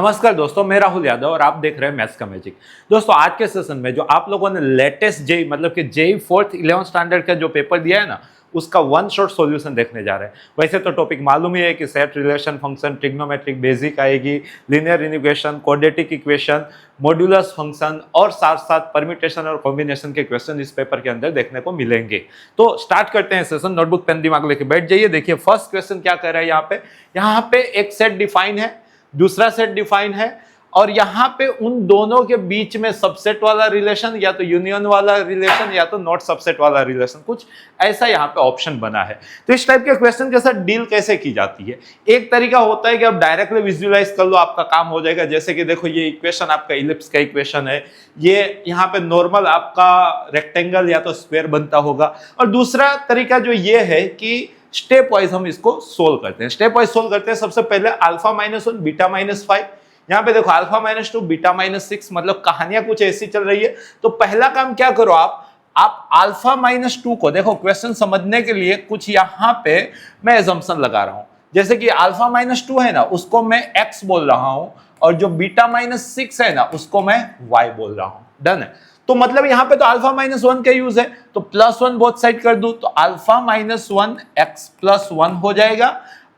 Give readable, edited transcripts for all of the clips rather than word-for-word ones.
नमस्कार दोस्तों, मैं राहुल यादव और आप देख रहे हैं मैथ्स का मैजिक। दोस्तों आज के सेशन में जो आप लोगों ने लेटेस्ट जेई मतलब कि जेई 4th 11th स्टैंडर्ड का जो पेपर दिया है ना, उसका वन शॉट सॉल्यूशन देखने जा रहे हैं। वैसे तो टॉपिक मालूम ही है कि set, relation, function, trigonometric basic आएगी, linear integration, quadratic equation, modulus function और साथ साथ परम्यूटेशन और कॉम्बिनेशन के क्वेश्चन इस पेपर के अंदर देखने को मिलेंगे। तो स्टार्ट करते हैं सेशन। नोटबुक पेन दिमाग लेके बैठ जाइए। देखिए फर्स्ट क्वेश्चन क्या कर रहा है। यहाँ पे एक सेट डिफाइन है, दूसरा सेट डिफाइन है और यहाँ पे उन दोनों के बीच में सबसेट वाला रिलेशन या तो यूनियन वाला रिलेशन या तो नॉट सबसेट वाला रिलेशन, कुछ ऐसा यहाँ पे ऑप्शन बना है। तो इस टाइप के क्वेश्चन के साथ डील कैसे की जाती है? एक तरीका होता है कि आप डायरेक्टली विजुअलाइज कर लो, आपका काम हो जाएगा। जैसे कि देखो ये इक्वेशन आपका इलिप्स का इक्वेशन है, ये यहाँ पे नॉर्मल आपका रेक्टेंगल या तो स्क्वायर बनता होगा। और दूसरा तरीका जो ये है कि स्टेप वाइज हम इसको सोल्व करते हैं। स्टेप वाइज सोल्व करते हैं। सबसे पहले अल्फा -1 बीटा -5, यहाँ पे देखो अल्फा -2 बीटा -6, मतलब कहानियां कुछ ऐसी चल रही है। तो पहला काम क्या करो आप अल्फा -2 को देखो, क्वेश्चन समझने के लिए कुछ यहाँ पे मैं एजम्पशन लगा रहा हूं। जैसे कि अल्फा -2 है ना, उसको मैं x बोल रहा हूं और जो बीटा -6 है ना, उसको मैं y बोल रहा हूं। डन है। तो मतलब यहाँ पे तो अल्फा -1 का यूज है, तो +1 बोथ साइड कर दूं तो अल्फा -1 x +1 हो जाएगा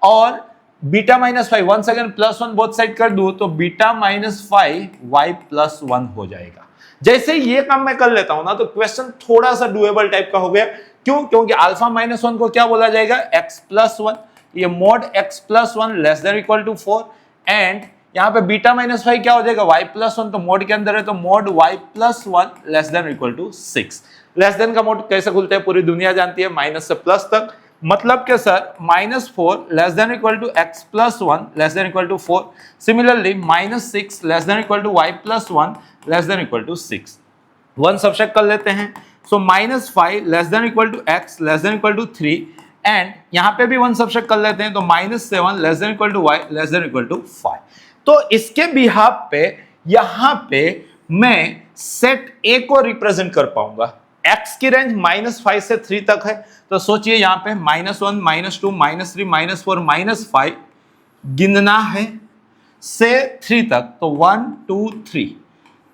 और beta -5 one second +1 both side कर दूं तो बीटा -5 y +1 हो जाएगा। जैसे ये काम मैं कर लेता हूं ना, तो क्वेश्चन थोड़ा सा डुएबल टाइप का हो गया। क्यों? क्योंकि अल्फा -1 को क्या बोला जाएगा? x +1। ये mod x +1 less than equal to 4 and यहाँ पे बीटा -5 क्या हो जाएगा? y +1, तो मोड के अंदर है तो mod y +1 less than equal to 6। Less than का मोड कैसे खुलते हैं पूरी दुनिया जानती है, माइनस से प्लस तक। मतलब के sir -4 less than equal to x +1 less than equal to 4। Similarly -6 less than equal to y +1 less than equal to 6। One subtract कर लेते हैं। So -5 less than equal to x less than equal to 3 and यहाँ पे भी one subtract कर लेते हैं तो -7 less than equal to y less than equal to 5। तो इसके बिहाफ पे यहाँ पे मैं सेट A को रिप्रेजेंट कर पाऊंगा। x की रेंज -5 से 3 तक है, तो सोचिए यहाँ पे -1 -2 -3 -4 -5 गिनना है से 3 तक, तो 1 2 3।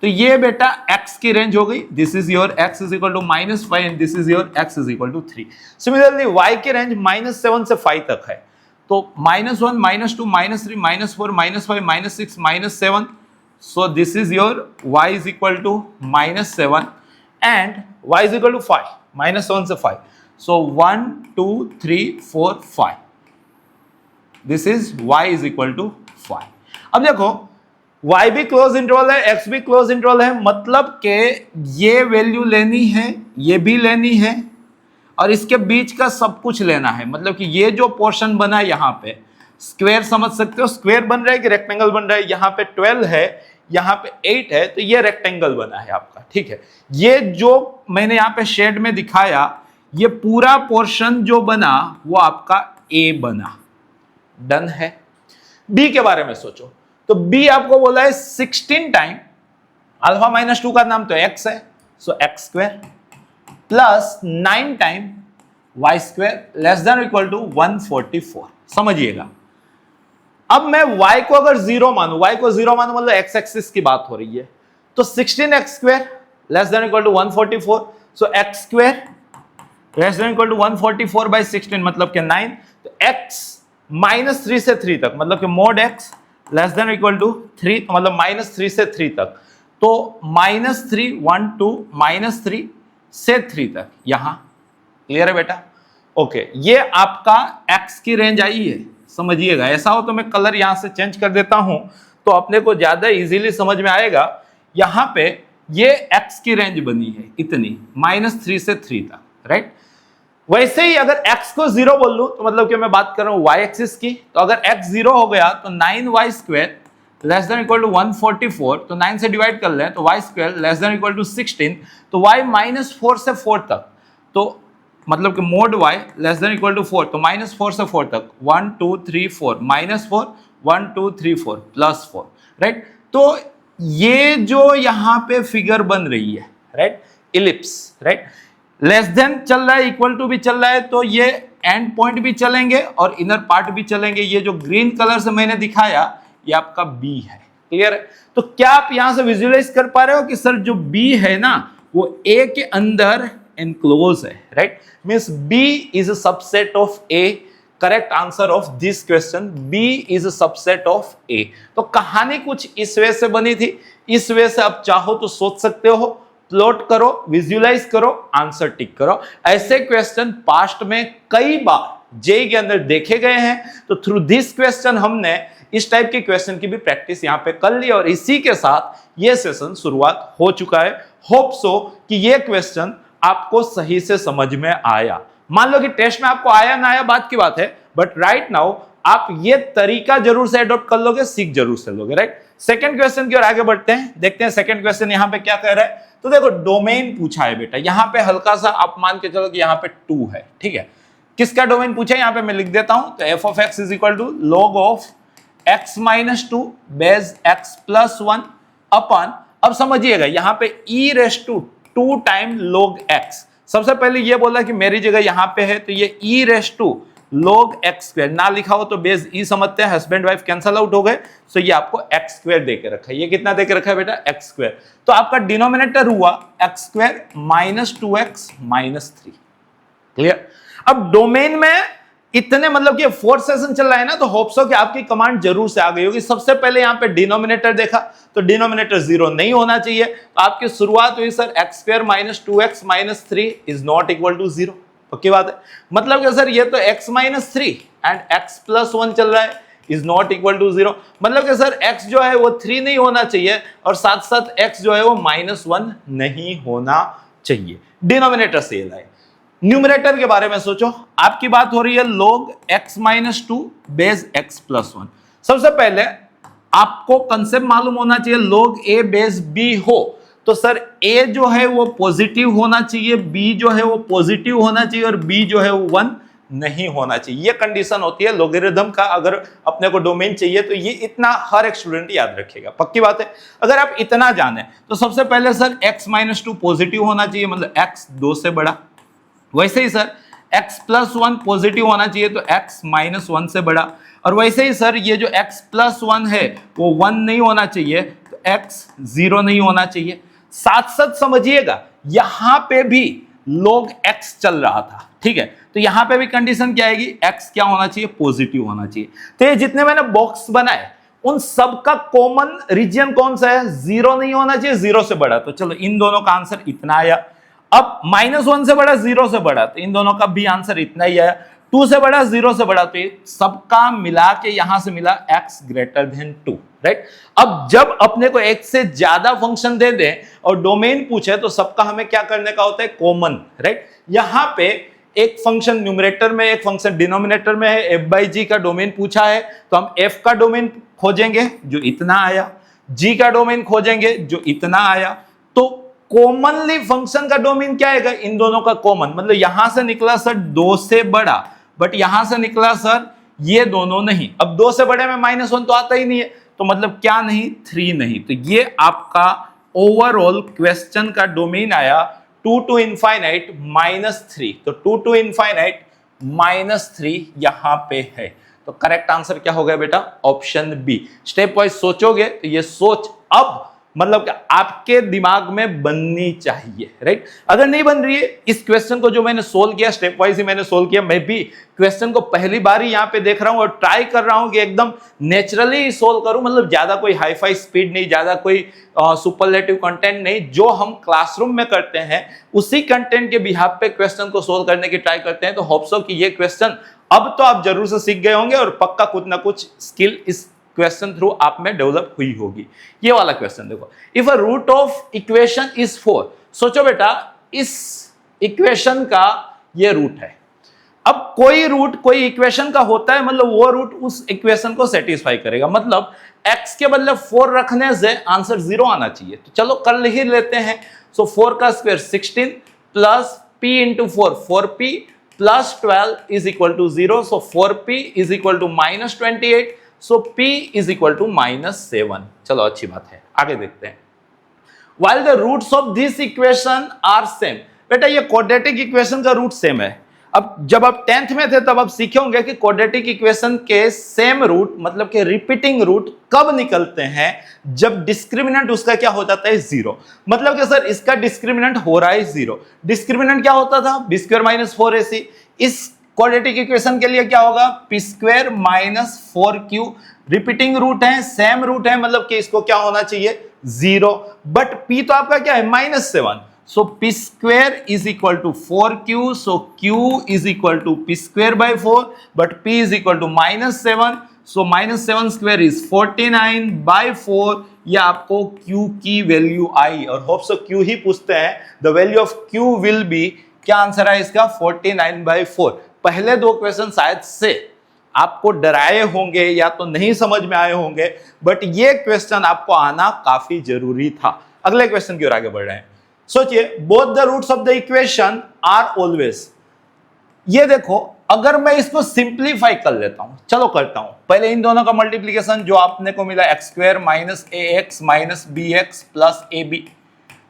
तो ये बेटा x की रेंज हो गई। This is your x is equal to -5 and this is your x is equal to 3। Similarly y की रेंज -7 से 5 तक है, तो -1 -2 -3 -4 -5 -6 -7। so this is your y is equal to -7 and y is equal to 5, -7 से 5, so 1 2 3 4 5, this is y is equal to 5। अब देखो y भी close interval है, x भी क्लोज इंटरवल है, मतलब के ये वैल्यू लेनी है, ये भी लेनी है और इसके बीच का सब कुछ लेना है। मतलब कि ये जो पोर्शन बना है यहाँ पे स्क्वायर, समझ सकते हो स्क्वायर बन रहा है कि रेक्टेंगल बन रहा है। यहाँ पे 12 है, यहाँ पे 8 है, तो ये रेक्टेंगल बना है आपका। ठीक है, ये जो मैंने यहाँ पे शेड में दिखाया, ये पूरा पोर्शन जो बना वो आपका A बना। डन है। B के बारे में सोचो, तो B आपको बोला है 16 टाइम अल्फा -2 का नाम तो x है, so x² plus 9 time y² less than equal to 144। समझिएगा, अब मैं y को अगर 0 मानूं, y को 0 मानूं मतलब x एक्सिस की बात हो रही है, तो 16x² less than equal to 144, so x² less than equal to 144 by 16 मतलब कि 9। तो x -3 से 3 तक मतलब कि mod x less than equal to 3, तो मतलब -3 से 3 तक, तो -3 1 2 -3 से 3 तक। यहां क्लियर है बेटा? ओके, ये आपका x की रेंज आई है। समझिएगा, ऐसा हो तो मैं कलर यहां से चेंज कर देता हूं तो अपने को ज्यादा इजीली समझ में आएगा। यहां पे ये x की रेंज बनी है इतनी, -3 से 3 तक, राइट। वैसे ही अगर x को 0 बोल लूं तो मतलब कि मैं बात कर रहा हूं y एक्सिस की, तो अगर x 0 हो गया तो 9y² less than equal to 144, तो 9 से डिवाइड कर लें तो y² less than equal to 16, तो y -4 से 4 तक, तो मतलब कि mod y less than equal to 4, तो -4 से 4 तक 1 2 3 4 -4 1 2 3 4 +4, राइट। तो ये जो यहाँ पे फिगर बन रही है, right, ellipse, right, less than चल रहा है, इक्वल टू भी चल रहा है, तो ये एंड पॉइंट भी चलेंगे और इनर पार्ट भी चलेंगे। ये जो ग्रीन कलर से मैंने दिखाया ये आपका बी है। क्लियर है? तो क्या आप यहां से विजुअलाइज कर पा रहे हो कि सर जो बी है ना वो ए के अंदर एनक्लोज है, right? Means B is a subset of A. Correct answer of this question, B is a subset of A. तो कहानी कुछ इस वे से बनी थी, इस वे से आप चाहो तो सोच सकते हो, प्लॉट करो, विजुअलाइज करो, आंसर टिक करो। ऐसे क्वेश्चन पास्ट में कई बार जेई के अंदर देखे गए हैं, तो थ्रू दिस क्वेश्चन हमने इस टाइप के क्वेश्चन की भी प्रैक्टिस यहां पे कर ली और इसी के साथ ये सेशन शुरुआत हो चुका है। होप सो कि ये क्वेश्चन आपको सही से समझ में आया। मान लो कि टेस्ट में आपको आया ना आया बात की बात है, बट राइट नाउ आप ये तरीका जरूर से अडॉप्ट कर लोगे, सीख जरूर से लोगे, राइट? सेकंड क्वेश्चन की ओर आगे बढ़ते हैं, देखते हैं सेकंड क्वेश्चन यहां पे क्या कह रहा है। तो देखो डोमेन पूछा है बेटा, यहां पे हल्का सा आप मान के चलो कि यहां पे 2 है, ठीक है? किसका डोमेन पूछा है यहां पे मैं लिख देता हूं, तो F of X is equal to log of x minus 2 base x plus 1 अपन, अब समझिएगा यहां पे e raise to 2 time log x। सबसे पहले ये बोला कि मेरी जगह यहां पे है तो ये e raise to log x square ना लिखा हो तो बेस e समझते हैं, हस्बैंड वाइफ कैंसल आउट हो गए, सो ये आपको x स्क्वायर देके रखा है। ये कितना देके रखा है बेटा? x square. तो आपका डिनोमिनेटर हुआ x square minus 2x minus 3। Clear? अब डोमेन में इतने मतलब कि 4 सेशन चल रहा है ना, तो होप्स हो कि आपकी कमांड जरूर से आ गई होगी। सबसे पहले यहां पे डिनोमिनेटर देखा तो डिनोमिनेटर 0 नहीं होना चाहिए, तो आपकी शुरुआत हुई sir x square minus 2x minus 3 is not equal to 0। पक्की बात है? मतलब कि सर ये तो x minus 3 and x plus 1 चल रहा है, इज नॉट इक्वल टू 0। मतलब कि सर x जो है वो 3 नहीं होना चाहिए और साथ साथ x जो है वो माइनस 1 नहीं होना चाहिए। डिनोमिनेटर से लाए। न्यूमरेटर के बारे में सोचो, आपकी बात हो रही है log x minus 2 base x plus 1। सबसे पहले आपको कंसेप्ट मालूम होना चाहिए, log a बेस b हो तो सर a जो है वो पॉजिटिव होना चाहिए, b जो है वो पॉजिटिव होना चाहिए और b जो है वो 1 नहीं होना चाहिए। ये कंडीशन होती है लोगरिथम का। अगर अपने को डोमेन चाहिए तो ये इतना हर एक स्टूडेंट याद रखेगा। पक्की बात है? अगर आप इतना जाने तो सबसे पहले सर x माइनस 2 पॉजिटिव होना चाहिए, मतलब x 2 से बड़ा। वैसे ही सर x प्लस 1 पॉजिटिव होना चाहिए तो x माइनस 1 से बड़ा। और वैसे ही सर ये जो x प्लस 1 है वो 1 नहीं होना चाहिए, तो x 0 नहीं होना चाहिए। साथ साथ समझिएगा यहां पे भी log x चल रहा था, ठीक है? तो यहां पे भी कंडीशन क्या आएगी? x क्या होना चाहिए? पॉजिटिव होना चाहिए। तो ये जितने मैंने बॉक्स बनाए उन सब का कॉमन रीजन कौन सा है? 0 नहीं होना चाहिए, 0 से बड़ा। तो चलो इन दोनों का आंसर इतना आया। अब माइनस 1 से बड़ा 0 से बड़ा, तो इन दोनों का भी आंसर इतना ही आया। 2 से बड़ा 0 से बड़ा, तो सबका मिला के यहां से मिला x ग्रेटर देन 2, राइट? अब जब अपने को एक से ज्यादा फंक्शन दे दे और डोमेन पूछे तो सबका हमें क्या करने का होता है? Common, right? यहां पे एक फंक्शन न्यूमरेटर में, एक फंक्शन डिनोमिनेटर में है। f बाई जी का डोमेन पूछा है तो हम f का डोमेन खोजेंगे जो इतना आया, g का डोमेन खोजेंगे जो इतना आया। तो कॉमनली फंक्शन का डोमेन क्या आएगा? इन दोनों का कॉमन, मतलब यहां से निकला सर 2 से बड़ा, बट यहां से निकला सर ये दोनों नहीं। अब 2 से बड़े में माइनस 1 तो आता ही नहीं है, तो मतलब क्या नहीं? 3 नहीं। तो ये आपका ओवरऑल क्वेश्चन का डोमेन आया 2 टू इनफाइनाइट माइनस 3। तो 2 टू इनफाइनाइट माइनस 3 यहां पे है। तो करेक्ट आंसर क्या हो गया बेटा? Option B. स्टेप वाइज सोचोगे तो ये सोच अब मतलब कि आपके दिमाग में बननी चाहिए, राइट? अगर नहीं बन रही है, इस क्वेश्चन को जो मैंने सोल्व किया स्टेप वाइज ही मैंने सोल्व किया, मैं भी क्वेश्चन को पहली बार ही यहां पे देख रहा हूं और ट्राई कर रहा हूं कि एकदम नेचुरली सोल्व करूं, मतलब ज्यादा कोई हाई फाई स्पीड नहीं, ज्यादा कोई सुपरलेटिव कंटेंट नहीं, जो हम क्लासरूम में करते हैं उसी कंटेंट के बिहाफ पे क्वेश्चन को सोल्व करने की ट्राई करते हैं। तो होप्स हो कि ये क्वेश्चन अब तो आप जरूर से सीख गए होंगे और पक्का कुछ ना कुछ स्किल इस क्वेश्चन थ्रू आप में डेवलप हुई होगी। ये वाला क्वेश्चन देखो, if a root of equation is 4। सोचो बेटा इस इक्वेशन का ये रूट है। अब कोई रूट कोई इक्वेशन का होता है, मतलब वो रूट उस इक्वेशन को सेटिस्फाई करेगा। मतलब x के बदले 4 रखने से आंसर 0 आना चाहिए। तो चलो कर ही लेते हैं। सो 4 का square 16 plus p into 4 4p plus 12 is equal to 0। So 4p is equal to minus 28। So p is equal to minus 7। चलो अच्छी बात है, आगे देखते हैं। While the roots of this equation are same, बेटा ये क्वाड्रेटिक इक्वेशन का रूट सेम है। अब जब आप 10th में थे तब आप सीखे होंगे कि क्वाड्रेटिक इक्वेशन के सेम रूट मतलब कि रिपीटिंग रूट कब निकलते हैं, जब डिस्क्रिमिनेंट उसका क्या हो जाता है, जीरो। मतलब कि सर इसका डिस्क्रिमिनेंट हो रहा है जीरो। डिस्क्रिमिनेंट क्या होता था, बी स्क्वायर माइनस 4ac। इस क्वाड्रेटिक इक्वेशन के लिए क्या होगा, P square minus 4q। Repeating root है, सेम रूट है, मतलब कि इसको क्या होना चाहिए, जीरो। बट p तो आपका क्या है, -7। So p square is equal to 4q. So q is equal to p square by 4, but p is equal to -7. So -7 square is 49 by 4. ये आपको q की वैल्यू आई, और होप सो q ही पूछते हैं। The value of q will be, क्या answer है इसका, 49 by 4। पहले दो क्वेश्चन शायद से आपको डराए होंगे या तो नहीं समझ में आए होंगे, बट ये क्वेश्चन आपको आना काफी जरूरी था। अगले क्वेश्चन की ओर आगे बढ़ रहे हैं। सोचिए, both the roots of the equation are always. ये देखो, अगर मैं इसको सिंप्लीफाई कर लेता हूं, चलो करता हूं। पहले इन दोनों का मल्टीप्लीकेशन जो आपने को मिला X square minus A x minus B x plus A B.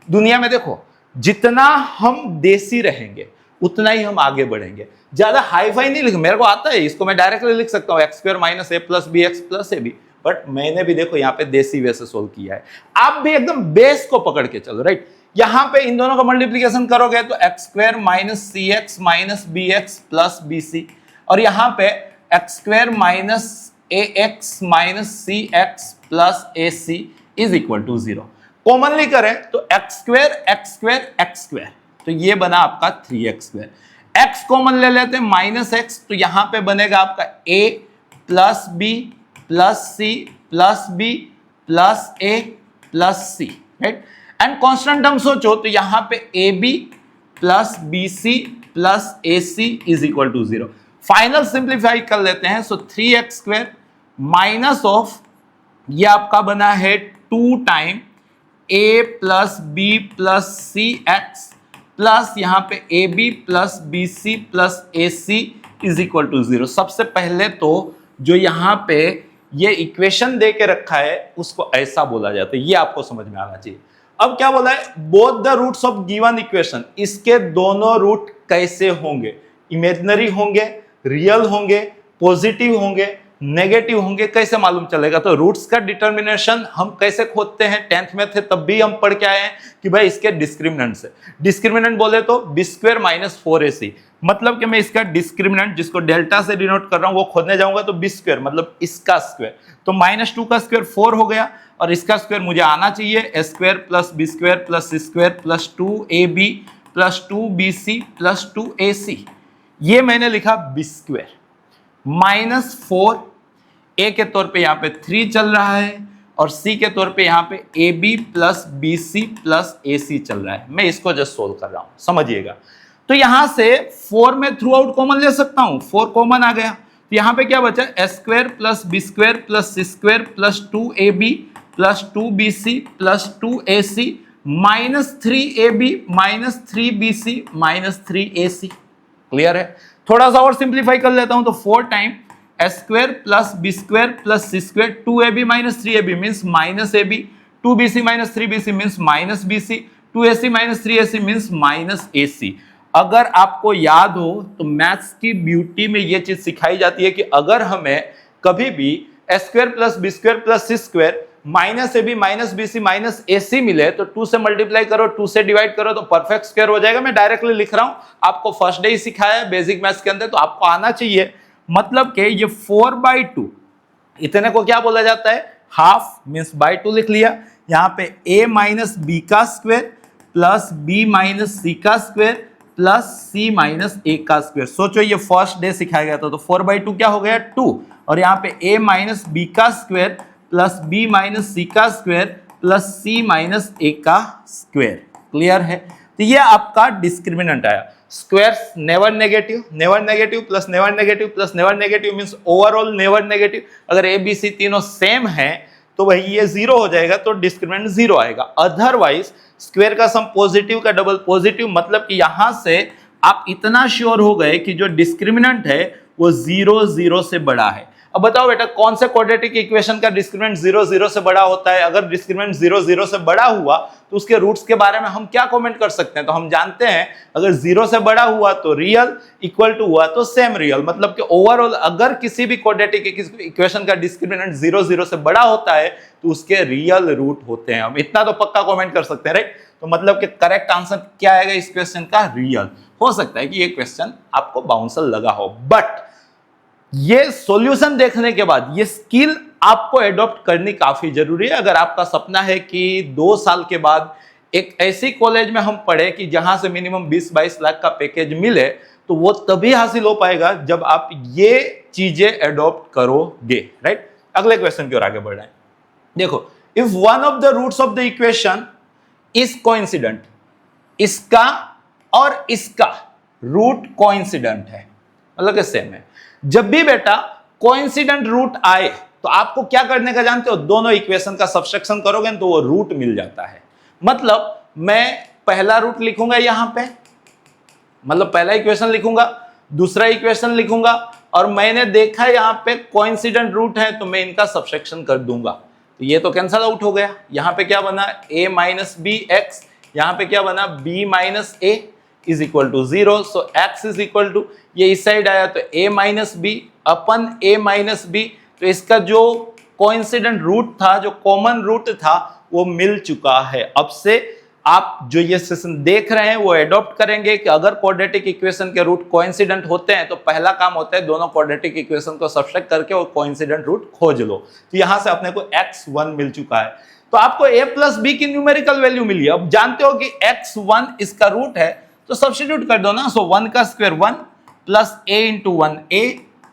दुनिया में देखो, जितना हम देसी रहेंगे उतना ही हम आगे बढ़ेंगे। ज्यादा हाई फाई नहीं लिख, मेरे को आता है, इसको मैं डायरेक्टली लिख सकता हूं X square minus A plus B x plus A B, but मैंने भी देखो यहाँ पे देसी वे से सोल्व किया है। आप भी एकदम बेस को पकड़ के चलो, राइट। यहां पे इन दोनों का मल्टीप्लीकेशन करोगे तो x square minus c x minus B x plus B c, और यहां पे x square minus A x minus c x plus A C is equal to 0। Commonly करें तो x square x square x square, तो ये बना आपका 3x square. X common ले लेते हैं माइनस एक्स, तो यहां पे बनेगा आपका a plus B plus C plus B plus A plus C, right. And constant term सोचो तो यहां पे A B plus B C plus A C is equal to 0। Final simplify कर लेते हैं। सो 3x स्क्वायर माइनस ऑफ, ये आपका बना है 2 time a plus B plus C x plus यहां पे A B plus B C plus A C is equal to 0। सबसे पहले तो जो यहां पे ये इक्वेशन दे के रखा है उसको ऐसा बोला जाता है, ये आपको समझ में आना चाहिए। अब क्या बोला है, both the roots of given equation, इसके दोनों रूट कैसे होंगे, इमेजिनरी होंगे, रियल होंगे, पॉजिटिव होंगे, नेगेटिव होंगे, कैसे मालूम चलेगा। तो रूट्स का डिटर्मिनेशन हम कैसे खोजते हैं, 10th में थे तब भी हम पढ़ के आए हैं कि भाई इसके डिस्क्रिमिनेंट से। डिस्क्रिमिनेंट बोले तो बी स्क्वायर माइनस 4ac, मतलब कि मैं इसका डिस्क्रिमिनेंट जिसको डेल्टा से डिनोट कर रहा हूं वो खोजने जाऊंगा तो बी स्क्वायर मतलब इसका स्क्वायर, तो -2 का स्क्वायर 4 हो गया, और इसका स्क्वायर मुझे आना चाहिए A square plus B square plus C square plus 2ab plus 2bc plus 2ac। ये मैंने लिखा बी स्क्वायर -4, ए के तौर पे यहाँ पे 3 चल रहा है, और सी के तौर पे यहाँ पे A B plus B C plus A C चल रहा है। मैं इसको जस्ट सोल्व कर रहा हूं, समझिएगा। तो यहां से 4 में थ्रू आउट कॉमन ले सकता हूं, 4 कॉमन आ गया, तो यहां पे क्या बचा, A square plus B square plus C square plus 2ab plus 2bc plus 2ac minus 3ab minus 3bc minus 3ac। Clear है। थोड़ा सा और सिंप्लीफाई कर लेता हूं, तो 4 time A square plus B square plus C square 2ab minus 3ab means minus ab, 2bc minus 3bc means minus bc, 2ac minus 3ac means minus ac। अगर आपको याद हो तो मैथ्स की ब्यूटी में यह चीज सिखाई जाती है कि अगर हमें कभी भी A square plus B square plus C square minus A B minus B C minus A C मिले तो 2 से मल्टीप्लाई करो, 2 से डिवाइड करो तो परफेक्ट स्क्वायर हो जाएगा। मैं डायरेक्टली लिख रहा हूं, आपको फर्स्ट डे ही सिखाया है बेसिक मैथ्स के अंदर, तो आपको आना चाहिए। मतलब कि ये 4/2 इतने को क्या बोला जाता है, हाफ मीन्स बाय 2 लिख लिया। यहाँ पे a माइनस बी का स्क्वायर प्लस b माइनस सी का square plus c minus a का स्क्वायर। सोचो ये फर्स्ट डे सिखाया गया था, तो 4/2 क्या हो गया 2, और यहाँ पे a माइनस बी का स्क्वायर प्लस b माइनस सी का square plus c minus a का स्क्वायर। क्लियर है। तो ये आपका डिस्क्रिमिनेंट आया। Squares never negative, never negative plus never negative plus never negative means overall never negative. अगर ए बी सी तीनों सेम है तो भाई ये 0 हो जाएगा, तो डिस्क्रिमिनेंट 0 आएगा। अदरवाइज स्क्वायर का सम पॉजिटिव का डबल पॉजिटिव, मतलब कि यहां से आप इतना श्योर हो गए कि जो डिस्क्रिमिनेंट है वो 0 0 से बड़ा है। अब बताओ बेटा कौन से क्वाड्रेटिक इक्वेशन का डिस्क्रिमिनेंट 0 0 से बड़ा होता है? अगर डिस्क्रिमिनेंट 0 0 से बड़ा हुआ तो उसके रूट्स के बारे में हम क्या कमेंट कर सकते हैं? तो हम जानते हैं अगर 0 से बड़ा हुआ तो रियल, इक्वल टू हुआ तो सेम रियल, मतलब कि ओवरऑल अगर किसी भी क्वाड्रेटिक इक्वेशन का डिस्क्रिमिनेंट 0 0 से बड़ा होता है तो उसके रियल रूट होते हैं। हम इतना तो पक्का कमेंट कर सकते हैं, राइट? तो मतलब कि करेक्ट आंसर क्या आएगा इस क्वेश्चन का? रियल। हो सकता है कि ये क्वेश्चन आपको बाउंसर लगा हो, बट ये सॉल्यूशन देखने के बाद ये स्किल आपको एडॉप्ट करनी काफी जरूरी है। अगर आपका सपना है कि 2 साल के बाद एक ऐसी कॉलेज में हम पढ़े कि जहां से मिनिमम 20-22 लाख का पैकेज मिले, तो वो तभी हासिल हो पाएगा जब आप ये चीजें एडॉप्ट करोगे, राइट? अगले क्वेश्चन की ओर आगे बढ़ रहे हैं। देखो, if one of the roots of the equation is coincident, इसका और इसका रूट कोइंसिडेंट है, मतलब कि सेम है। जब भी बेटा कोइंसिडेंट रूट आए तो आपको क्या करने का जानते हो? दोनों इक्वेशन का सब्सट्रैक्शन करोगे तो वो रूट मिल जाता है। मतलब मैं पहला रूट लिखूंगा यहां पे, मतलब पहला इक्वेशन लिखूंगा, दूसरा इक्वेशन लिखूंगा, और मैंने देखा यहां पे कोइंसिडेंट रूट है तो मैं इनका सब्सट्रैक्शन कर दूंगा। तो ये तो कैंसल आउट हो गया। यहां पे क्या बना? a माइनस बी एक्स, यहां पे क्या बना? b minus A is equal to 0। So x is equal to, ये इस साइड आया तो a माइनस बी अपन a माइनस बी। तो इसका जो कोइंसिडेंट रूट था, जो कॉमन रूट था, वो मिल चुका है। अब से आप जो ये सेशन देख रहे हैं वो एडॉप्ट करेंगे कि अगर क्वाड्रेटिक इक्वेशन के रूट कोइंसिडेंट होते हैं तो पहला काम होता है दोनों क्वाड्रेटिक इक्वेशन को सब्सट्रैक्ट करके वो कोइंसिडेंट रूट खोज लो। तो यहां से अपने को x1 मिल चुका है, तो आपको a प्लस बी की न्यूमेरिकल वैल्यू मिली है। अब जानते हो कि x1 इसका रूट है तो सब्स्टिट्यूट कर दो ना। सो 1 का square 1 plus a into 1 a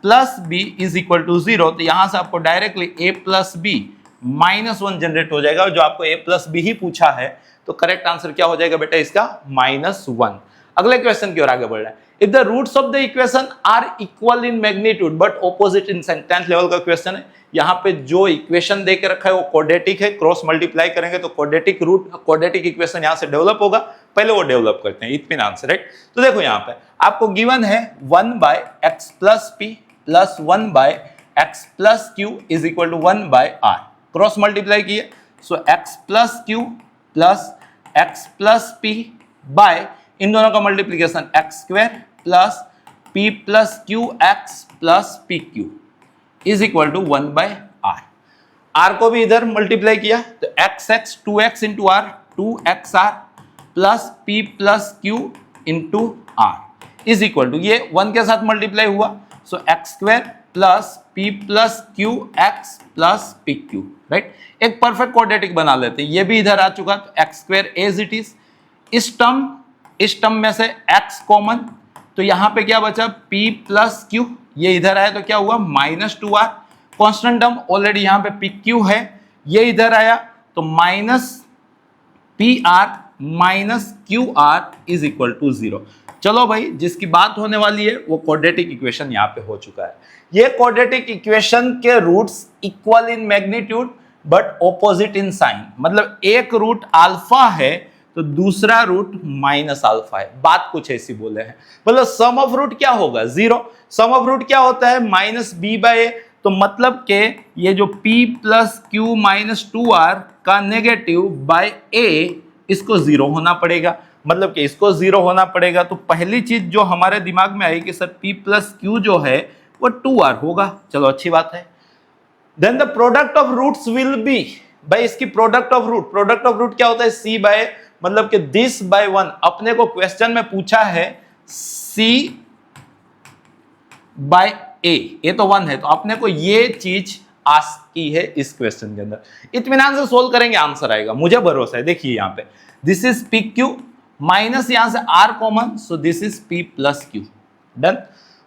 plus b is equal to 0। तो यहां से आपको directly a plus B minus 1 generate हो जाएगा, जो आपको a प्लस बी ही पूछा है। तो करेक्ट आंसर क्या हो जाएगा बेटा इसका? -1। अगले क्वेश्चन की ओर आगे बढ़ रहे हैं। If the roots of the equation are equal in magnitude but opposite in sign, 10th level का क्वेश्चन है। यहाँ पे जो इक्वेशन दे के रखा है वो क्वाड्रेटिक है, क्रॉस मल्टीप्लाई करेंगे तो क्वाड्रेटिक रूट, क्वाड्रेटिक इक्वेशन यहाँ से डेवलप होगा। पहले वो डेवलप करते हैं, इत्मीनान से, राइट? तो देखो यहाँ पे आपको गिवन है 1/x plus P plus 1/x plus Q is equal to 1/r। Cross multiply किए, so x plus Q plus x plus P by इन दोनों का multiplication x square plus p plus Q x plus P Q is equal to 1/r। r को भी इधर multiply किया तो x 2x into r 2xr प्लस p plus q into r is equal to, ये 1 के साथ मल्टीप्लाई हुआ, so x square plus p plus Q x plus P q, right? एक परफेक्ट क्वाड्रेटिक बना लेते हैं। ये भी इधर आ चुका तो x square as it is. इस टर्म में से x कॉमन, तो यहां पे क्या बचा? p प्लस क्यू, ये इधर आया तो क्या हुआ? -2r। कांस्टेंट टर्म ऑलरेडी यहां पे पी क्यू है, ये इधर आया तो minus p r minus q r is equal to 0। चलो भाई, जिसकी बात होने वाली है वो क्वाड्रेटिक इक्वेशन यहाँ पे हो चुका है। ये क्वाड्रेटिक इक्वेशन के roots equal in magnitude but opposite in sign, मतलब एक रूट अल्फा है तो दूसरा रूट माइनस अल्फा है। बात कुछ ऐसी बोले हैं, मतलब सम ऑफ रूट क्या होगा? 0। सम ऑफ रूट क्या होता है? -b/a। तो मतलब के ये जो p plus Q minus 2r का नेगेटिव बाय a, इसको 0 होना पड़ेगा, मतलब कि इसको 0 होना पड़ेगा। तो पहली चीज जो हमारे दिमाग में आई कि सर p प्लस क्यू जो है वो 2r होगा। चलो अच्छी बात है। Then the product of roots will be, भाई इसकी प्रोडक्ट ऑफ रूट क्या होता है? c बाय, मतलब कि दिस बाय 1। अपने को क्वेश्चन में पूछा है c बाय a, ये तो 1 है, तो अपने को ये चीज आस्क की है इस क्वेश्चन के अंदर। इत्मीनान से सोल्व करेंगे, आंसर आएगा, मुझे भरोसा है। देखिए यहाँ पे this is P Q minus यहां से r common, so this is p plus Q, done.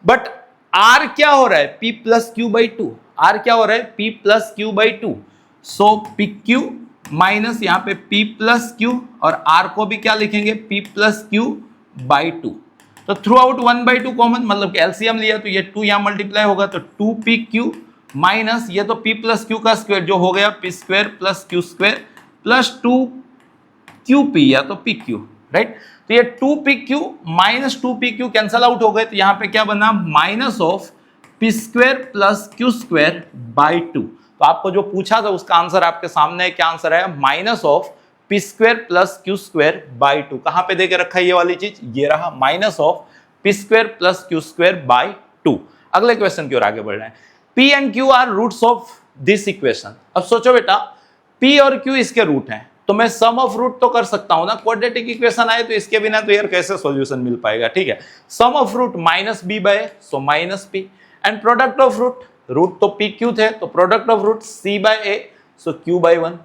But r क्या हो रहा है? p plus Q by 2। r क्या हो रहा है? p plus Q by 2। So P Q minus यहाँ पे p प्लस क्यू, और r को भी क्या लिखेंगे? p plus Q by 2। तो थ्रू आउट 1/2 कॉमन, मतलब कि एलसीएम लिया तो ये 2 यहां मल्टीप्लाई होगा तो 2pq माइनस ये तो p प्लस क्यू का स्क्वायर जो हो गया p square plus q square plus 2qp या तो pq, राइट? तो ये 2pq minus 2pq cancel out हो गए, तो यहां पे क्या बना? Minus of p square plus q square by 2। तो आपको जो पूछा था उसका आंसर आपके सामने है। क्या आंसर है? Minus of p square plus q square by 2। कहां पे देके रखा है ये वाली चीज? ये रहा, minus of p square plus q square by 2। अगले क्वेश्चन की ओर आगे बढ़ रहे हैं। P and q are roots of this equation. अब सोचो बेटा, पी और क्यू इसके रूट हैं, तो मैं सम ऑफ रूट तो कर सकता हूं ना। क्वाड्रेटिक इक्वेशन आए तो इसके बिना तो यार कैसे सॉल्यूशन मिल पाएगा? ठीक है, sum of root minus B by so minus P, and product of root, root तो पी क्यू थे तो product of root C by A so Q by 1।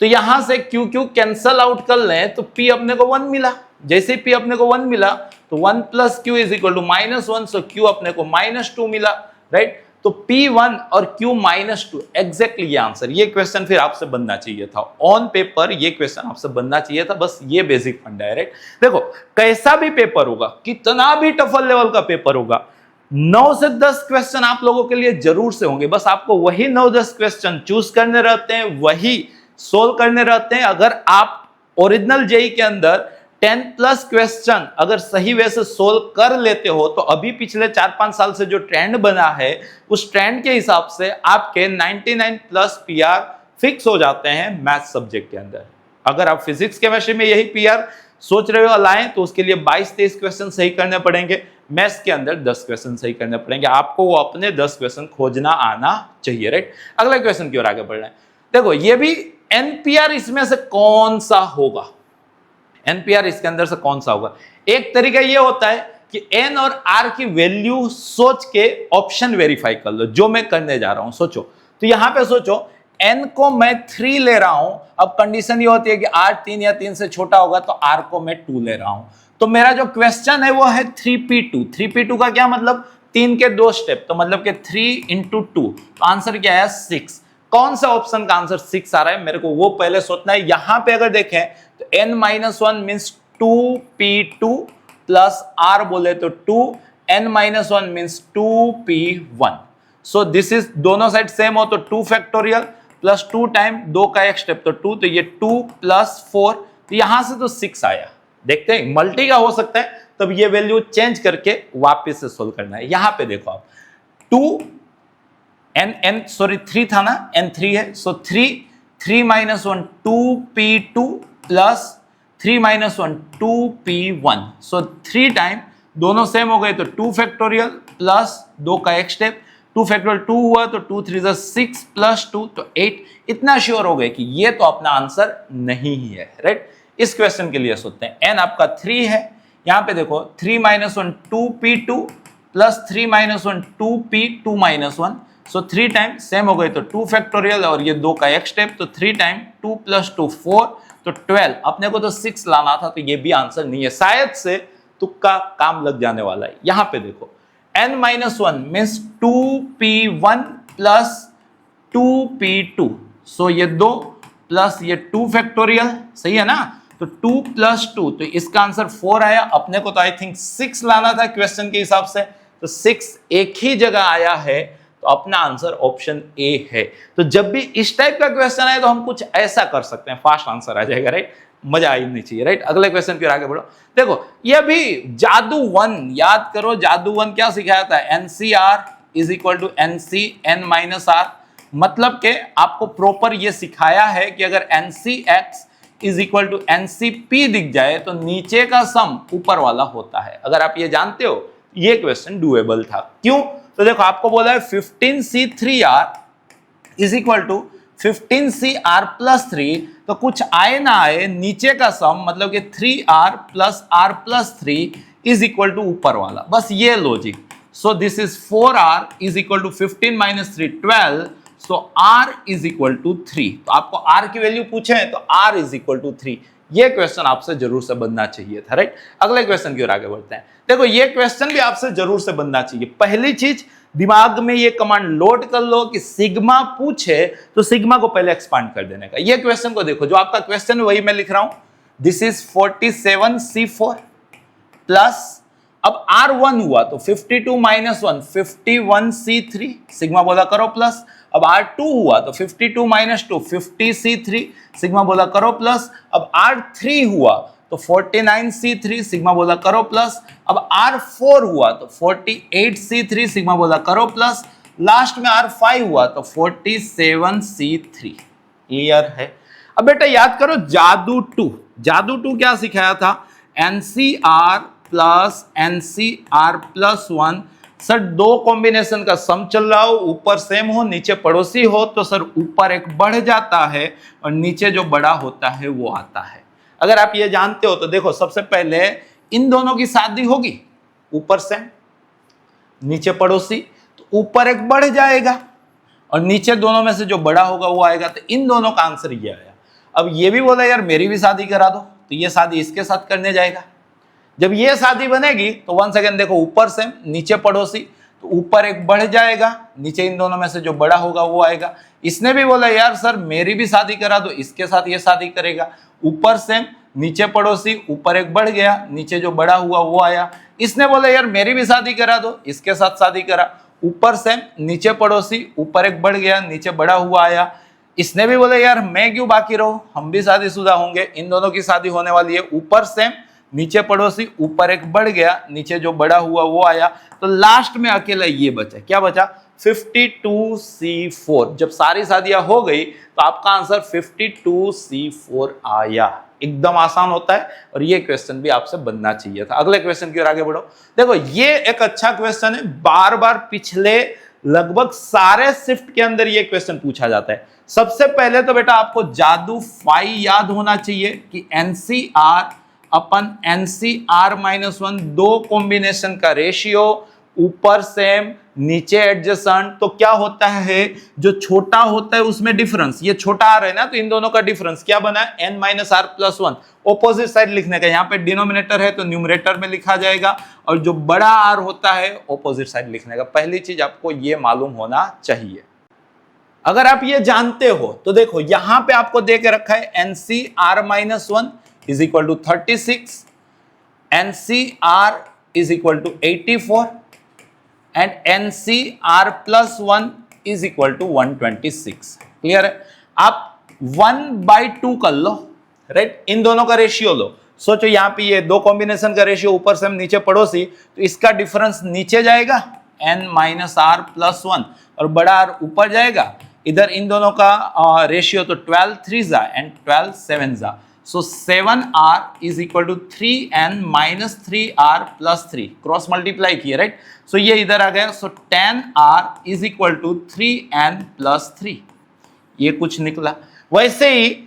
तो यहां से क्यू क्यू कैंसल आउट कर लें तो पी अपने को 1 मिला। जैसे पी अपने को 1 मिला तो 1 plus Q is equal to -1, so q अपने को -2 मिला, राइट। तो P1 और Q -2 एग्जैक्टली ये आंसर। ये क्वेश्चन फिर आपसे बनना चाहिए था ऑन पेपर, ये क्वेश्चन आपसे बनना चाहिए था। बस ये बेसिक फंडा है, राइट। देखो कैसा भी पेपर होगा, कितना भी टफल लेवल का पेपर होगा, 9 से 10 क्वेश्चन आप लोगों के लिए जरूर से होंगे। बस आपको वही 9-10 क्वेश्चन चूज करने रहते हैं, वही सोल्व करने रहते हैं। अगर आप ओरिजिनल जेई के अंदर 10+ क्वेश्चन अगर सही वे से सोल्व कर लेते हो तो अभी पिछले 4-5 साल से जो ट्रेंड बना है उस ट्रेंड के हिसाब से आपके 99+ पीआर फिक्स हो जाते हैं मैथ सब्जेक्ट के अंदर। अगर आप फिजिक्स केमिस्ट्री में यही पीआर सोच रहे हो लाएं तो उसके लिए 22-23 क्वेश्चन सही करने पड़ेंगे। मैथ्स के अंदर 10 क्वेश्चन सही करने पड़ेंगे। आपको वो अपने 10 क्वेश्चन खोजना आना चाहिए, राइट। अगले क्वेश्चन की ओर आगे बढ़ रहे हैं। देखो ये भी एनपीआर इसमें से कौन सा होगा? एनपीआर इसके अंदर से कौन सा होगा? एक तरीका ये होता है कि एन और आर की वैल्यू सोच के ऑप्शन वेरीफाई कर लो, जो मैं करने जा रहा हूं। सोचो, तो यहां पे सोचो एन को मैं 3 ले रहा हूं। अब कंडीशन ये होती है कि आर 3 या 3 से छोटा होगा तो आर को मैं 2 ले रहा हूं। तो मेरा जो क्वेश्चन है वो है 3p2। 3p2 का क्या मतलब? 3 के 2 स्टेप, तो मतलब कि 3 × 2। तो आंसर क्या है? 6। कौन सा ऑप्शन का आंसर 6 आ रहा है मेरे को वो पहले सोचना है। यहां पे अगर देखें तो n-1 means 2p2 plus r बोले तो 2, n-1 means 2p1। So this is, दोनों साइड सेम हो तो 2 फैक्टोरियल प्लस 2 टाइम 2 का एक स्टेप तो 2, तो ये 2 + 4, तो यहां से तो 6 आया। देखते हैं मल्टी का हो सकता है, तब ये वैल्यू चेंज करके वापस से सोल्व करना है। यहां पे देखो आप 2 3 था ना, n3 है, सो 3-1 2p2 प्लस 3-1 2p1, सो 3 टाइम दोनों सेम हो गए तो 2 फैक्टोरियल प्लस 2 का एक स्टेप, 2 फैक्टोरियल 2 हुआ तो 2 3 6 प्लस 2 तो 8। इतना श्योर हो गए कि ये तो अपना आंसर नहीं ही है, राइट। इस क्वेश्चन के लिए सोचते हैं। n आपका 3 है, यहां पे देखो 3-1 2p2 प्लस 3-1 2p2-1, सो 3 टाइम सेम हो गए तो 2 फैक्टोरियल और ये 2 का एक स्टेप, तो 3 टाइम 2 + 2 4, तो 12। अपने को तो 6 लाना था, तो ये भी आंसर नहीं है। शायद से तुक्का काम लग जाने वाला है। यहां पे देखो n-1 means 2p1 plus 2p2, सो ये 2 प्लस ये 2 फैक्टोरियल, सही है ना। तो 2 + 2, तो इसका आंसर 4 आया। अपने को तो आई थिंक 6 लाना था क्वेश्चन के हिसाब से, तो 6 एक ही जगह आया है, तो अपना आंसर ऑप्शन ए है। तो जब भी इस टाइप का क्वेश्चन आए तो हम कुछ ऐसा कर सकते हैं, फास्ट आंसर आ जाएगा, राइट। मजा आई नहीं चाहिए, राइट। अगले क्वेश्चन की ओर आगे बढ़ो। देखो ये भी जादू 1 याद करो। जादू 1 क्या सिखाया था? NCR is equal to NC n-r। मतलब के आपको प्रॉपर ये सिखाया है कि अगर NCX is equal to NCP दिख जाए तो नीचे का सम ऊपर वाला होता है। अगर आप ये जानते हो, ये क्वेश्चन डूएबल था। क्यों? तो देखो आपको बोला है 15C3R is equal to 15CR + 3, तो कुछ आए ना आए नीचे का सम मतलब कि 3R + R + 3 is equal to ऊपर वाला, बस ये logic. So this is 4R is equal to 15 - 3 12, so R is equal to 3। तो आपको R की वैल्यू पूछे तो R इज इक्वल टू 3। ये क्वेश्चन आपसे जरूर से बनना चाहिए था, राइट। अगले क्वेश्चन की ओर आगे बढ़ते हैं। देखो ये क्वेश्चन भी आपसे जरूर से बनना चाहिए। पहली चीज दिमाग में ये कमांड लोड कर लो कि सिग्मा पूछे तो सिग्मा को पहले एक्सपांड कर देने का। ये क्वेश्चन को देखो, जो आपका क्वेश्चन वही मैं लिख रहा हूं। दिस इज 47C4 प्लस, अब R1 हुआ तो 52 - 1 51C3, सिग्मा बोला करो प्लस। अब R2 हुआ तो 52 - 2 50C3, सिग्मा बोला करो प्लस। अब R3 हुआ तो 49C3 सिग्मा बोला करो प्लस, अब R4 हुआ तो 48C3 सिग्मा बोला करो प्लस, लास्ट में R5 हुआ तो 47C3। क्लियर है? अब बेटा याद करो जादू टू क्या सिखाया था? NCR plus NCR plus 1। Sir दो कॉम्बिनेशन का सम चल रहा हो, ऊपर सेम हो नीचे पड़ोसी हो, तो सर ऊपर एक बढ़ जाता है और नीचे जो बड़ा होता है वो आता है। अगर आप ये जानते हो तो देखो, सबसे पहले इन दोनों की शादी होगी, ऊपर सेम नीचे पड़ोसी, तो ऊपर एक बढ़ जाएगा और नीचे दोनों में से जो बड़ा होगा वो आएगा। तो इन दोनों का आंसर ये आया। अब ये भी बोला यार मेरी भी शादी करा दो, तो ये शादी इसके साथ करने जाएगा। जब ये शादी बनेगी तो वन सेकेंड देखो, ऊपर सेम नीचे पड़ोसी, तो ऊपर एक बढ़ जाएगा, नीचे इन दोनों में से जो बड़ा होगा वो आएगा। इसने भी बोला यार सर मेरी भी शादी करा दो, इसके साथ ये शादी करेगा। ऊपर सेम नीचे पड़ोसी, ऊपर एक बढ़ गया, नीचे जो बड़ा हुआ वो आया। इसने बोला यार मेरी भी शादी करा दो, इसके साथ शादी करा। ऊपर सेम नीचे पड़ोसी, ऊपर एक बढ़ गया, नीचे बड़ा हुआ आया। इसने भी बोला यार मैं क्यों बाकी रहूं, हम भी शादीशुदा होंगे, इन दोनों की शादी होने वाली है। ऊपर सेम नीचे पड़ोसी, ऊपर एक बढ़ गया, नीचे जो बड़ा हुआ वो आया। तो लास्ट में अकेला ये बचा, क्या बचा? 52C4। जब सारी शादियां हो गई तो आपका आंसर 52C4 आया। एकदम आसान होता है और ये क्वेश्चन भी आपसे बनना चाहिए था। अगले क्वेश्चन की ओर आगे बढ़ो। देखो ये एक अच्छा क्वेश्चन है, बार बार पिछले लगभग सारे शिफ्ट के अंदर ये क्वेश्चन पूछा जाता है। सबसे पहले तो बेटा आपको जादू फाई याद होना चाहिए कि NCR अपन NCR-1, दो कॉम्बिनेशन का रेशियो, ऊपर सेम नीचे एडजेसेंट। तो क्या होता है, जो छोटा होता है उसमें डिफरेंस, ये छोटा आ रहा है ना, तो इन दोनों का डिफरेंस क्या बना? N-R+1। ऑपोजिट साइड लिखने का, यहाँ पे डिनोमिनेटर है तो न्यूमरेटर में लिखा जाएगा, और जो बड़ा R होता है ऑपोजिट साइड लिखने का। पहली चीज आपको ये मालूम होना चाहिए। अगर आप ये जानते हो तो देखो यहां पे आपको दे के रखा है NCR-1 is equal to 36, NCR is equal to 84 and NCR+1 is equal to 126। Clear है? आप 1/2 कर लो, राइट? इन दोनों का रेशियो लो। सोचो यहाँ पे ये दो कॉम्बिनेशन का रेशियो, ऊपर से हम नीचे पड़ोसी, तो इसका डिफरेंस नीचे जाएगा N-R+1 और बड़ा R ऊपर जाएगा। इधर इन दोनों का रेशियो तो 12 3 and 12 7। So 7R is equal to 3N minus 3R plus 3। Cross multiply किए, राइट? सो ये इधर आ गया। सो 10R is equal to 3N plus 3। ये कुछ निकला। वैसे ही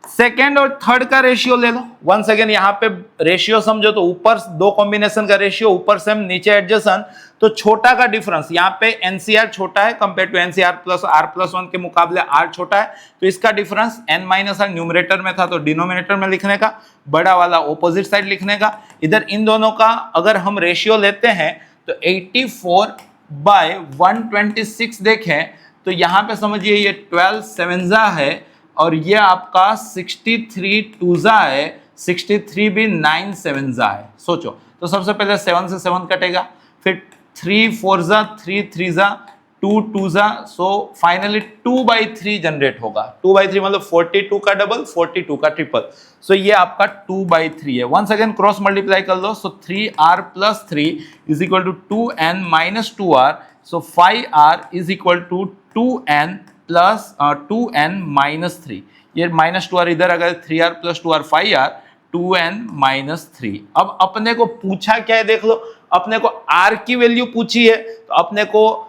सेकेंड और थर्ड का रेशियो ले लो। वन सेकेंड, यहाँ पे रेशियो समझो तो ऊपर दो कॉम्बिनेशन का रेशियो, ऊपर सेम नीचे एडजेसेंट, तो छोटा का डिफरेंस यहाँ पे NCR छोटा है कंपेयर टू NCR+R+1 के मुकाबले R छोटा है, तो इसका डिफरेंस N-R न्यूमरेटर में था तो डिनोमिनेटर में लिखने का, बड़ा वाला ऑपोजिट साइड लिखने का। इधर इन दोनों का अगर हम रेशियो लेते हैं तो 84/126 देखें तो यहाँ पे समझिए ये 12 7 है और ये आपका 63 2 है, 63 भी 9 7 है। सोचो तो सबसे पहले 7 से 7 कटेगा, फिर 3 4 3 3 2 2 सो फाइनली 2/3 जनरेट होगा। 2/3 मतलब 42 का डबल, 42 का ट्रिपल। सो ये आपका 2/3 है। वन सेकेंड क्रॉस मल्टीप्लाई कर लो। So 3R+3 is equal to 2N minus 2R। So 5R is equal to 2N minus 3। ये माइनस 2R इधर अगर 3R plus 2R 5R 2N minus 3। अब अपने को पूछा क्या है देख लो, अपने को R की वैल्यू पूछी है तो अपने को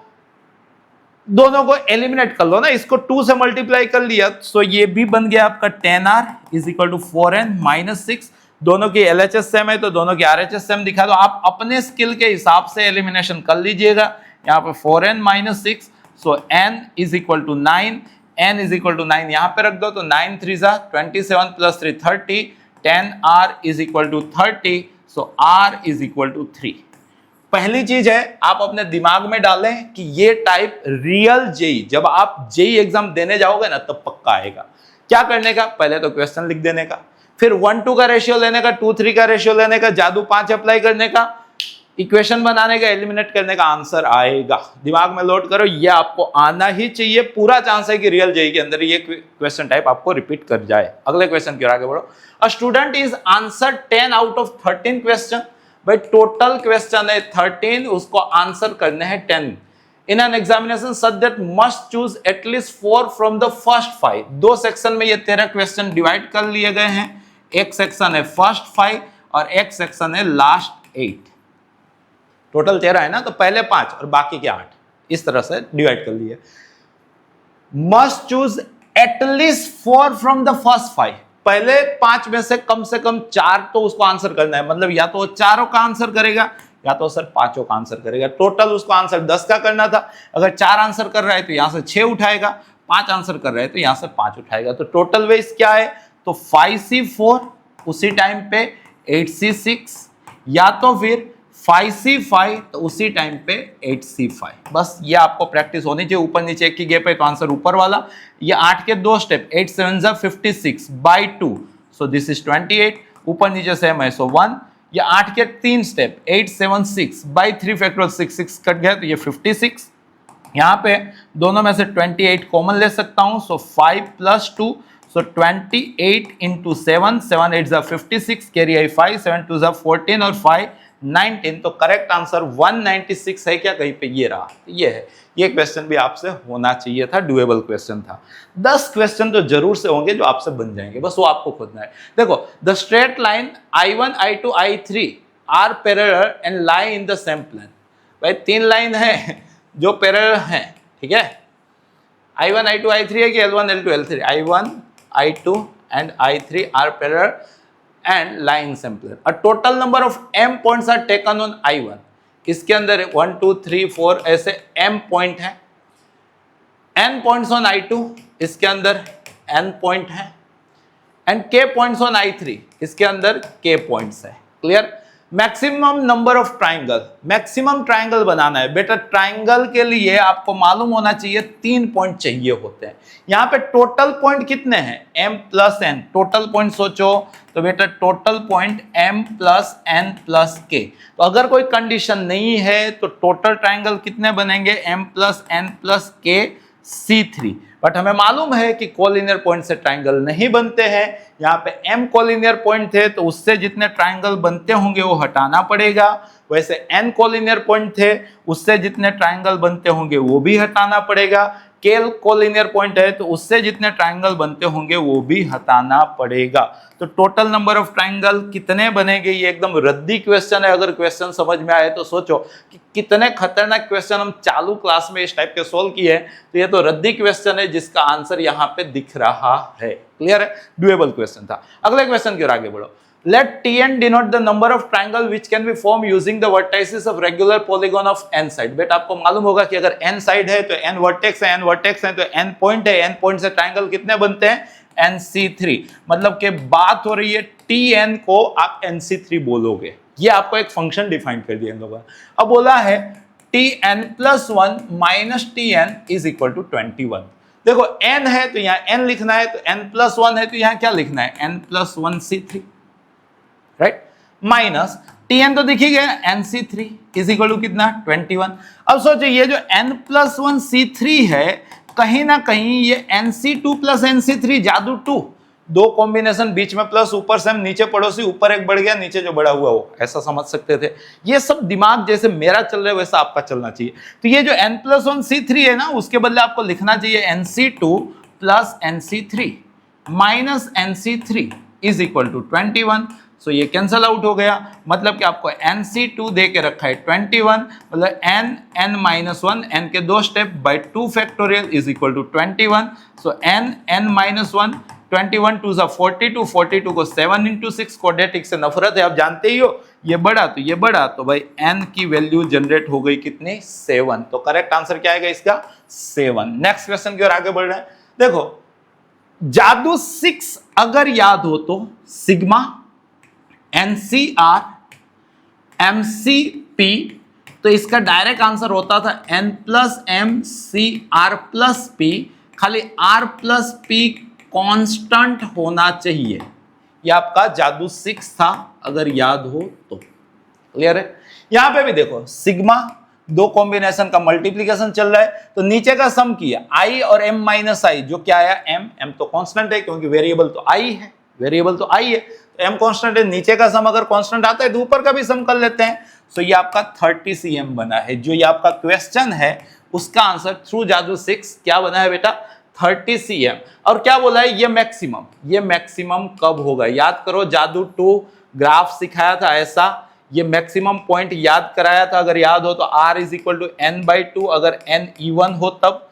दोनों को एलिमिनेट कर लो ना, इसको 2 से मल्टीप्लाई कर लिया। सो ये भी बन गया आपका 10R is equal to 4N minus 6। दोनों की LHS सेम है तो दोनों की RHS सेम दिखा दो। आप अपने स्किल के हिसाब से एलिमिनेशन कर लीजिएगा। यहाँ पे 4N minus 6, so N is equal to 9, N is equal to 9 यहाँ पे रख दो तो 9 3 27 plus 3 30, 10R is equal to 30। So R is equal to 3। पहली चीज है आप अपने दिमाग में डालें कि ये टाइप रियल जेई, जब आप जेई एग्जाम देने जाओगे ना तब पक्का आएगा। क्या करने का, पहले तो क्वेश्चन लिख देने का, फिर 1 2 का रेशियो लेने का, 2 3 का रेशियो लेने का, जादू 5 अप्लाई करने का, इक्वेशन बनाने का, एलिमिनेट करने का आंसर आएगा। दिमाग में लोड करो, ये आपको आना ही चाहिए। पूरा चांस है कि रियल जेईई के अंदर ये क्वेश्चन टाइप आपको रिपीट कर जाए। अगले क्वेश्चन की ओर आगे बढ़ो। A student is answer 10 out of 13 question. भाई टोटल क्वेश्चन है 13, उसको आंसर करने हैं 10 in an examination such that must choose at least 4 from the first 5। दो सेक्शन में ये 13 क्वेश्चन डिवाइड कर लिए गए हैं। एक सेक्शन है फर्स्ट 5 और एक सेक्शन है लास्ट 8। टोटल 13 है ना, तो पहले 5 और बाकी के 8 इस तरह से डिवाइड कर लिए। Must choose at least 4 from the first 5। पहले 5 में से कम 4 तो उसको आंसर करना है। मतलब या तो चारों का आंसर करेगा या तो सर 5 का आंसर करेगा। टोटल उसको आंसर 10 का करना था। अगर 4 आंसर कर रहा है तो यहां से 6 उठाएगा, 5 आंसर कर रहा है तो यहां से 5 उठाएगा। तो टोटल वेज क्या है, तो 5C4 उसी टाइम पे 8C6, या तो फिर 5C5 तो उसी टाइम पे 8C5। बस ये आपको प्रैक्टिस होनी चाहिए। ऊपर नीचे एक ही गैप है तो आंसर ऊपर वाला। ये 8 के 2 step, 8 7 56 by 2, so this is 28। ऊपर नीचे सेम है, सो 1। ये 8 के 3 स्टेप, 8 7 6 बाई 3 फैक्टोरियल 6 6 कट गया तो ये 56। यहाँ पे दोनों में से 28 कॉमन ले सकता हूँ, सो 5 + 2, सो 28 × 7, 7 8 56, कैरी आई 5, 7 2 14 और 5 19। तो करेक्ट आंसर 196 है क्या, कहीं पे ये रहा, ये है। ये क्वेश्चन भी आपसे होना चाहिए था, डुएबल क्वेश्चन था। 10 क्वेश्चन तो जरूर से होंगे जो आपसे बन जाएंगे, बस वो आपको खोजना है। देखो, the straight line I1 I2 I3 are parallel and lie in the same plane. भाई 3 लाइन है जो पैरेलल है, ठीक है। I1 I2 I3 है कि L1 L2 L3, I1 I2 and I3 are parallel and lie in same plane. A total number of m points are taken on I1. इसके अंदर 1 2 3 4 ऐसे m पॉइंट है। n पॉइंट्स ऑन I2, इसके अंदर n point है। And k points on I3, इसके अंदर k points है। Clear. Maximum number of triangle, maximum triangle बनाना है बेटा। ट्राइंगल के लिए आपको मालूम होना चाहिए 3 पॉइंट चाहिए होते हैं। यहाँ पे टोटल पॉइंट कितने हैं, m + n। टोटल पॉइंट सोचो तो बेटा total point m + n + k। तो अगर कोई कंडीशन नहीं है तो टोटल ट्राइंगल कितने बनेंगे, m + n + k C3। But हमें मालूम है कि कोलिनियर पॉइंट से ट्राइंगल नहीं बनते हैं। यहाँ पे m कोलिनियर पॉइंट थे तो उससे जितने ट्राइंगल बनते होंगे वो हटाना पड़ेगा। वैसे n कोलिनियर पॉइंट थे, उससे जितने ट्राइंगल बनते होंगे वो भी हटाना पड़ेगा। k कोलिनियर पॉइंट है तो उससे जितने ट्राइंगल बनते होंगे वो भी हटाना पड़ेगा। तो टोटल नंबर ऑफ ट्राइंगल कितने बनेंगे, ये एकदम रद्दी क्वेश्चन है। अगर क्वेश्चन समझ में आए तो सोचो कि कितने खतरनाक क्वेश्चन हम चालू क्लास में इस टाइप के सोल्व किए हैं। तो ये तो रद्दी क्वेश्चन है जिसका आंसर यहाँ पे दिख रहा है। क्लियर है, डुएबल क्वेश्चन था। अगले क्वेश्चन की ओर आगे बढ़ो। Let Tn denote the number of triangle which can be formed using the vertices of regular polygon of n side। बेटा आपको मालूम होगा कि अगर n साइड है तो n वर्टेक्स है, n वर्टेक्स है तो n पॉइंट है, n पॉइंट से ट्राइंगल कितने बनते हैं, NC3। मतलब कि बात हो रही है Tn को आप NC3 बोलोगे। ये आपको एक फंक्शन डिफाइन कर दिया इन लोगों ने। अब बोला है Tn + 1 - Tn = 21। देखो n है तो यहाँ n लिखना है, तो n + 1 है तो यहाँ क्या लिखना है, n + 1 C3, right. Minus Tn तो दिख ही गया, NC3 = कितना, 21। अब सोचिए ये जो n + 1 C3 है, कहीं ना कहीं ये NC2 + NC3 जादू 2, दो कॉम्बिनेशन बीच में प्लस, ऊपर से हम नीचे पड़ोसी, ऊपर एक बढ़ गया नीचे जो बड़ा हुआ वो, ऐसा समझ सकते थे। ये सब दिमाग जैसे मेरा चल रहा है वैसा आपका चलना चाहिए। तो ये जो n + 1 C3 है ना, उसके बदले आपको लिखना चाहिए NC2 + NC3 - NC3 = 21। सो ये कैंसल आउट हो गया। मतलब कि आपको NC2 दे के रखा है 21, मतलब n -1, n के 2 step by 2 factorial = 21। So n -1, 21 2 42, 42 को 7 × 6, क्वाड्रेटिक से नफरत है, आप जानते ही हो। ये बढ़ा तो ये बढ़ा, तो भाई n की वैल्यू जनरेट हो गई कितनी, 7। तो करेक्ट आंसर क्या आएगा इसका, 7। नेक्स्ट क्वेश्चन की ओर आगे बढ़ रहे हैं। देखो जादू 6 अगर याद हो तो सिग्मा NCR MCP, तो इसका डायरेक्ट आंसर होता था n + m CR + P। खाली R + P कांस्टेंट होना चाहिए। ये आपका जादू 6 था अगर याद हो तो। क्लियर है। यहां पे भी देखो सिग्मा, दो कॉम्बिनेशन का मल्टीप्लीकेशन चल रहा है, तो नीचे का सम किया i और m माइनस आई, जो क्या आया m तो कांस्टेंट है क्योंकि वेरिएबल तो i है, तो m कांस्टेंट है, नीचे का सम अगर कांस्टेंट आता है तो ऊपर का भी सम कर लेते हैं। तो ये आपका 30 cm बना है, जो ये आपका क्वेश्चन है उसका आंसर थ्रू जादू 6 क्या बना है बेटा 30 cm। और क्या बोला है ये मैक्सिमम कब होगा, याद करो जादू 2 ग्राफ सिखाया था ऐसा, ये मैक्सिमम पॉइंट याद कराया था, अगर याद हो तो r is equal to n/2, अगर n इवन हो तब,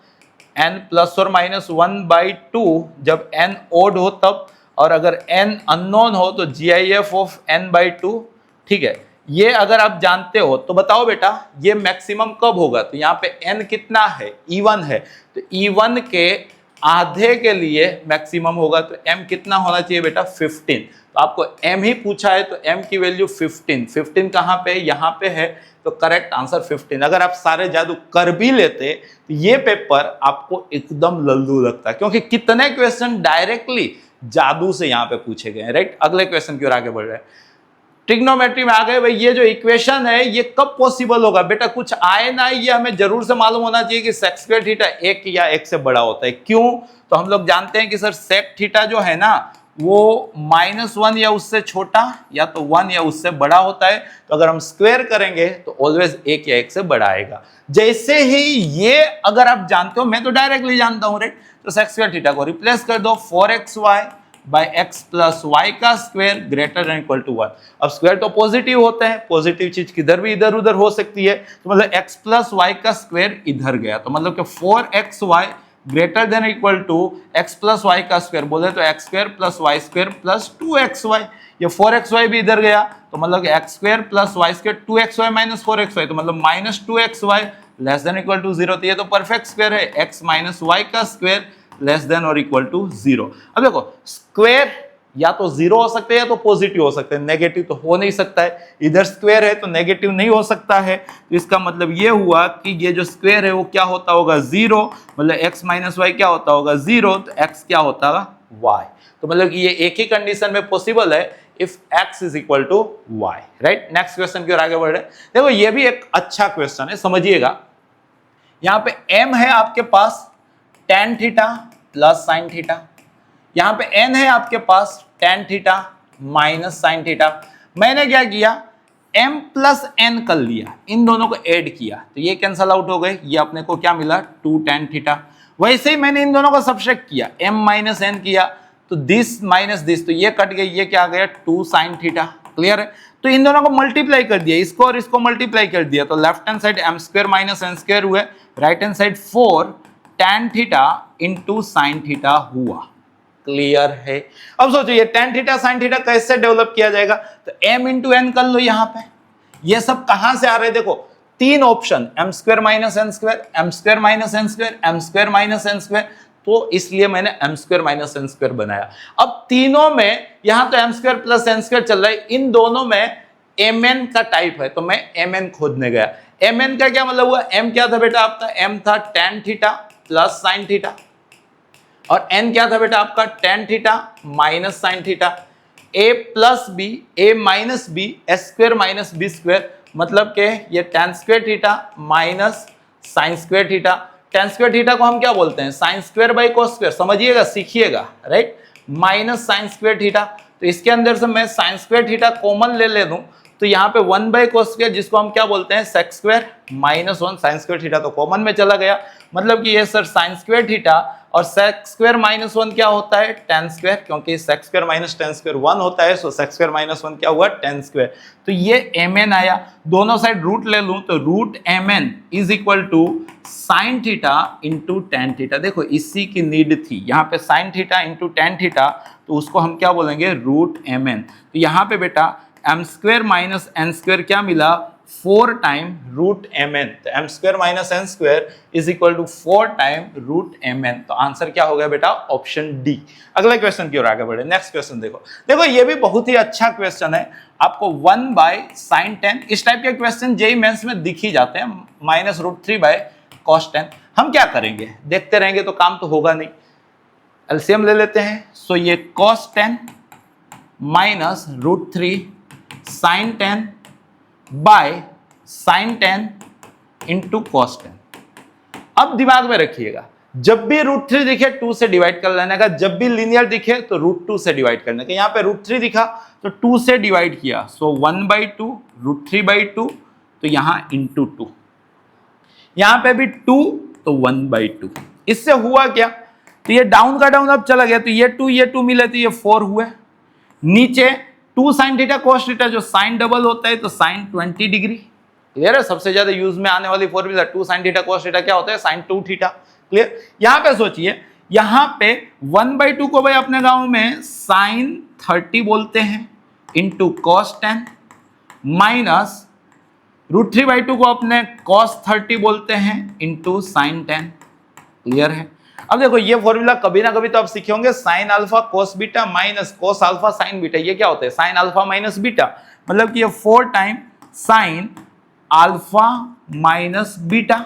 n प्लस और माइनस 1/2 जब n ओड हो तब, और अगर n अननोन हो तो GIF ऑफ n/2। ठीक है, ये अगर आप जानते हो तो बताओ बेटा ये मैक्सिमम कब होगा। तो यहाँ पे n कितना है, इवन है, तो इवन के आधे के लिए मैक्सिमम होगा, तो m कितना होना चाहिए बेटा 15। तो आपको m ही पूछा है तो m की वैल्यू 15 कहाँ पे, यहाँ पे है, तो करेक्ट आंसर 15। अगर आप सारे जादू कर भी लेते तो ये पेपर आपको एकदम लल्लू लगता, क्योंकि कितने क्वेश्चन डायरेक्टली जादू से यहाँ पे पूछे गए, राइट। अगले क्वेश्चन की ओर आगे बढ़ रहे हैं, ट्रिग्नोमेट्री में आ गए भाई। ये जो इक्वेशन है ये कब पॉसिबल होगा बेटा, कुछ आए ना ये हमें जरूर से मालूम होना चाहिए कि सेक स्क्वायर थीटा 1 या 1 से बड़ा होता है। क्यों, तो हम लोग जानते हैं कि सर सेक थीटा जो है ना वो -1 या उससे छोटा या तो 1 या उससे बड़ा होता है, तो अगर हम स्क्वायर करेंगे तो ऑलवेज 1 या 1 से बड़ा आएगा। जैसे ही ये अगर आप जानते हो, मैं तो डायरेक्टली जानता हूं राइट, तो सेक स्क्वायर थीटा को रिप्लेस कर दो 4xy by x plus Y का square greater than equal to 1। अब स्क्वायर तो पॉजिटिव होते हैं, पॉजिटिव चीज किधर भी इधर उधर हो सकती है, तो मतलब x प्लस वाई का स्क्वायर इधर गया, तो मतलब कि 4xy greater than equal to x plus Y का स्क्वायर, बोले तो x square plus y square plus 2xy। ये 4xy भी इधर गया, तो मतलब कि x square plus y square 2xy minus 4xy, तो मतलब minus 2xy less than equal to 0। तो ये तो परफेक्ट स्क्वायर है, x माइनस वाई का स्क्वायर लेस देन और इक्वल टू 0। अब देखो स्क्वायर या तो 0 हो सकते हैं या तो पॉजिटिव हो सकते हैं, नेगेटिव तो हो नहीं सकता है, इधर स्क्वायर है तो नेगेटिव नहीं हो सकता है। तो इसका मतलब ये हुआ कि ये जो स्क्वायर है वो क्या होता होगा 0, मतलब x माइनस वाई क्या होता होगा 0, तो x क्या होता होगा y। तो मतलब कि ये एक ही कंडीशन में पॉसिबल है, if x is equal to y, right. Next question की ओर आगे बढ़ रहे हैं। देखो ये भी एक अच्छा क्वेश्चन है, समझिएगा। यहाँ पे m है आपके पास tan theta plus sine theta, यहाँ पे n है आपके पास tan theta minus sine theta. मैंने क्या किया, m प्लस n कर लिया, इन दोनों को ऐड किया, तो ये कैंसल आउट हो गए, ये अपने को क्या मिला 2 tan थीटा। वैसे ही मैंने इन दोनों को सब्ट्रैक्ट किया, m माइनस n किया, तो दिस माइनस दिस, तो ये कट गई, ये क्या आ गया 2 साइन थीटा। क्लियर है, तो इन दोनों को मल्टीप्लाई कर दिया, इसको और इसको मल्टीप्लाई कर दिया, तो left hand side m square minus n square हुए, right hand side 4 tan theta into sine theta हुआ। क्लियर है। अब सोचो ये tan थीटा साइन थीटा कैसे डेवलप किया जाएगा, तो m इंटू एन कर लो। यहाँ पे ये सब कहां से आ रहे हैं, देखो तीन option, m square minus n square, m square minus n square, m square minus n square, तो इसलिए मैंने m square minus n square बनाया। अब तीनों में यहाँ तो m square plus n square चल रहा है, इन दोनों में mn का टाइप है, तो मैं mn खोजने गया। mn का क्या मतलब हुआ, m क्या था बेटा आपका, m था tan theta plus sine theta, और n क्या था बेटा आपका tan theta minus sine theta. a plus B, a minus B, S square minus B square, मतलब के ये tan square theta minus sine square theta. tan square theta को हम क्या बोलते हैं, sine square by cos square, समझिएगा सीखिएगा, right, minus sine square theta. तो इसके अंदर से मैं साइन स्क्वायर थीटा कॉमन ले दूं, तो यहाँ पे 1 बाई कोस स्क्वायर, जिसको हम क्या बोलते हैं sec square minus 1, sine square theta तो कॉमन में चला गया, मतलब कि ये सर साइन स्क्वायर थीटा और सेक स्क्वायर माइनस 1 क्या होता है tan स्क्वायर, क्योंकि sec square minus tan square 1 होता है, सो सेक स्क्वायर माइनस 1 क्या हुआ tan स्क्वायर। तो ये mn आया, दोनों साइड रूट ले लूं तो root mn is equal to sine theta into tan theta. देखो इसी की नीड थी, यहाँ पे sine theta into tan theta, तो उसको हम क्या बोलेंगे रूट mn। तो यहाँ पे बेटा m square minus n square क्या मिला 4 टाइम रूट mn, तो m square minus n square is equal to 4 time root mn। तो आंसर क्या हो गया बेटा ऑप्शन डी। अगले क्वेश्चन की ओर आगे बढ़े। नेक्स्ट क्वेश्चन देखो ये भी बहुत ही अच्छा क्वेश्चन है, आपको 1 बाय साइन 10, इस टाइप के क्वेश्चन जेई मेंस में दिख ही जाते हैं, माइनस √3 बाय कॉस 10। हम क्या करेंगे, देखते रहेंगे तो काम तो होगा नहीं, एलसीएम ले लेते हैं। सो ये cos 10 minus √3 sine 10 by sine 10 into cos 10। अब दिमाग में रखिएगा, जब भी √3 दिखे 2 से डिवाइड कर लेने का, जब भी लीनियर दिखे तो √2 से डिवाइड करने का। यहाँ पे √3 दिखा तो 2 से डिवाइड किया, सो 1/2 √3/2, तो यहाँ इंटू 2, यहाँ पे भी 2 तो 1/2। इससे हुआ क्या, तो ये डाउन का डाउन अब चला गया, तो ये 2 मिले तो ये 4 हुए। नीचे 2 sin थीटा cos थीटा, जो साइन डबल होता है तो साइन 20 डिग्री। क्लियर है, सबसे ज्यादा यूज में आने वाली formula 2 sin theta cos theta क्या होता है, साइन 2 थीटा। क्लियर। यहां पे सोचिए, यहां पे 1/2 को भाई अपने गांव में साइन 30 बोलते हैं इंटू cos 10 माइनस √3/2 को अपने cos 30 बोलते हैं इंटू साइन 10। क्लियर है। अब देखो ये फॉर्मूला कभी ना कभी तो आप सीखे होंगे, sine alpha cos beta minus cos alpha sign beta. ये क्या होता है, साइन अल्फा माइनस बीटा, मतलब कि ये 4 time sine alpha minus beta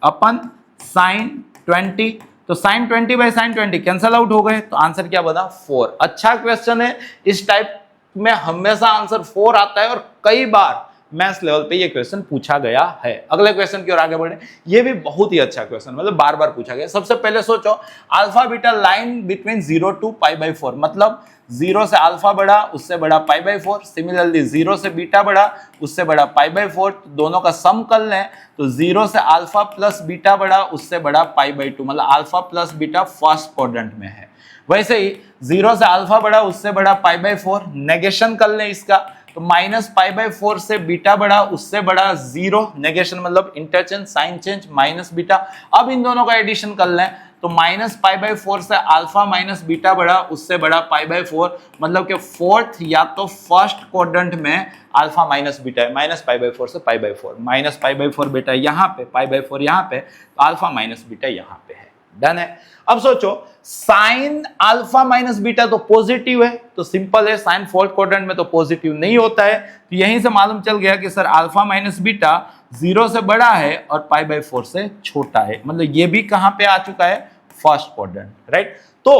अपन साइन 20। तो sine 20 by sine 20 cancel out हो गए, तो आंसर क्या बना, 4। अच्छा क्वेश्चन है, इस टाइप में हमेशा आंसर 4 आता है और कई बार मैथ्स लेवल पे ये क्वेश्चन पूछा गया है। अगले क्वेश्चन की ओर आगे बढ़े, ये भी बहुत ही अच्छा क्वेश्चन, मतलब बार बार पूछा गया। सबसे पहले सोचो, alpha beta line between 0 to π/4, मतलब 0 से अल्फा बढ़ा उससे बड़ा π/4, सिमिलरली 0 से बीटा बढ़ा उससे बड़ा π/4, तो दोनों का सम कर लें तो 0 से अल्फा प्लस बीटा बढ़ा उससे बड़ा π/2, मतलब alpha plus beta first quadrant में है। वैसे ही 0 से अल्फा बढ़ा उससे बड़ा π/4, नेगेशन कर लें इसका, तो माइनस π/4 से बीटा बढ़ा उससे बड़ा 0, नेगेशन मतलब interchange, sign change, minus beta. अब इन दोनों का एडिशन कर लें तो माइनस π/4 से अल्फा माइनस बीटा बढ़ा उससे बड़ा π/4, मतलब कि फोर्थ या तो फर्स्ट क्वाड्रेंट में अल्फा माइनस बीटा है, माइनस π/4 से π/4, माइनस π/4 बेटा यहाँ पे, π/4 यहाँ पे, तो अल्फा माइनस बीटा यहाँ पे है। डन है। अब सोचो, साइन अल्फा माइनस बीटा तो पॉजिटिव है, तो सिंपल है, साइन फोर्थ क्वाड्रेंट में तो पॉजिटिव नहीं होता है, तो यहीं से मालूम चल गया कि सर अल्फा माइनस बीटा 0 से बड़ा है और π/4 से छोटा है, मतलब ये भी कहां पे आ चुका है, फर्स्ट क्वाड्रेंट, राइट। तो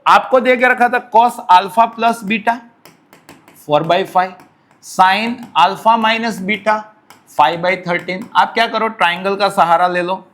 आपको दे के रखा था cos alpha plus beta 4/5, sign alpha minus beta 5/13। आप क्या करो, ट्राइंगल का सहारा ले लो।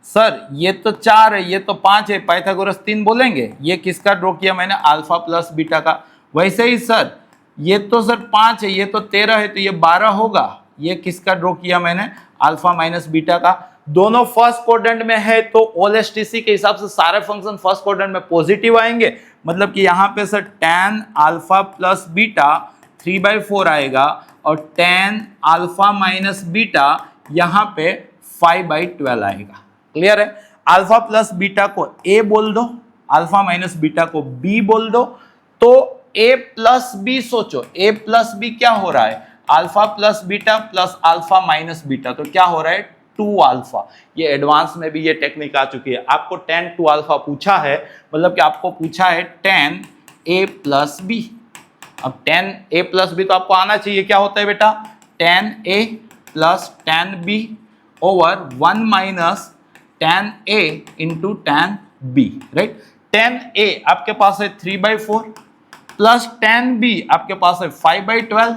सर ये तो 4 है, ये तो 5 है, पाइथागोरस 3 बोलेंगे। ये किसका ड्रॉ किया मैंने, अल्फा प्लस बीटा का। वैसे ही सर ये तो सर 5 है, ये तो 13 है, तो ये 12 होगा। ये किसका ड्रॉ किया मैंने, अल्फा माइनस बीटा का। दोनों फर्स्ट क्वाड्रेंट में है, तो OLSTC के हिसाब से सारे फंक्शन फर्स्ट क्वाड्रेंट में पॉजिटिव आएंगे, मतलब कि यहाँ पे sir tan alpha plus beta 3/4 आएगा और tan अल्फा माइनस बीटा यहाँ पे 5/12 आएगा। क्लियर है। अल्फा प्लस बीटा को A बोल दो, अल्फा माइनस बीटा को B बोल दो, तो A प्लस B सोचो, A प्लस B क्या हो रहा है, alpha plus beta plus alpha minus beta, तो क्या हो रहा है 2 अल्फा। ये एडवांस में भी ये टेक्निक आ चुकी है। आपको tan 2 अल्फा पूछा है, मतलब कि आपको पूछा है tan A प्लस B। अब tan A प्लस B तो आपको आना चाहिए, क्या होता है बेटा, tan A plus tan B over 1 minus tan A into tan B, right. tan A आपके पास है 3/4 प्लस tan B आपके पास है 5/12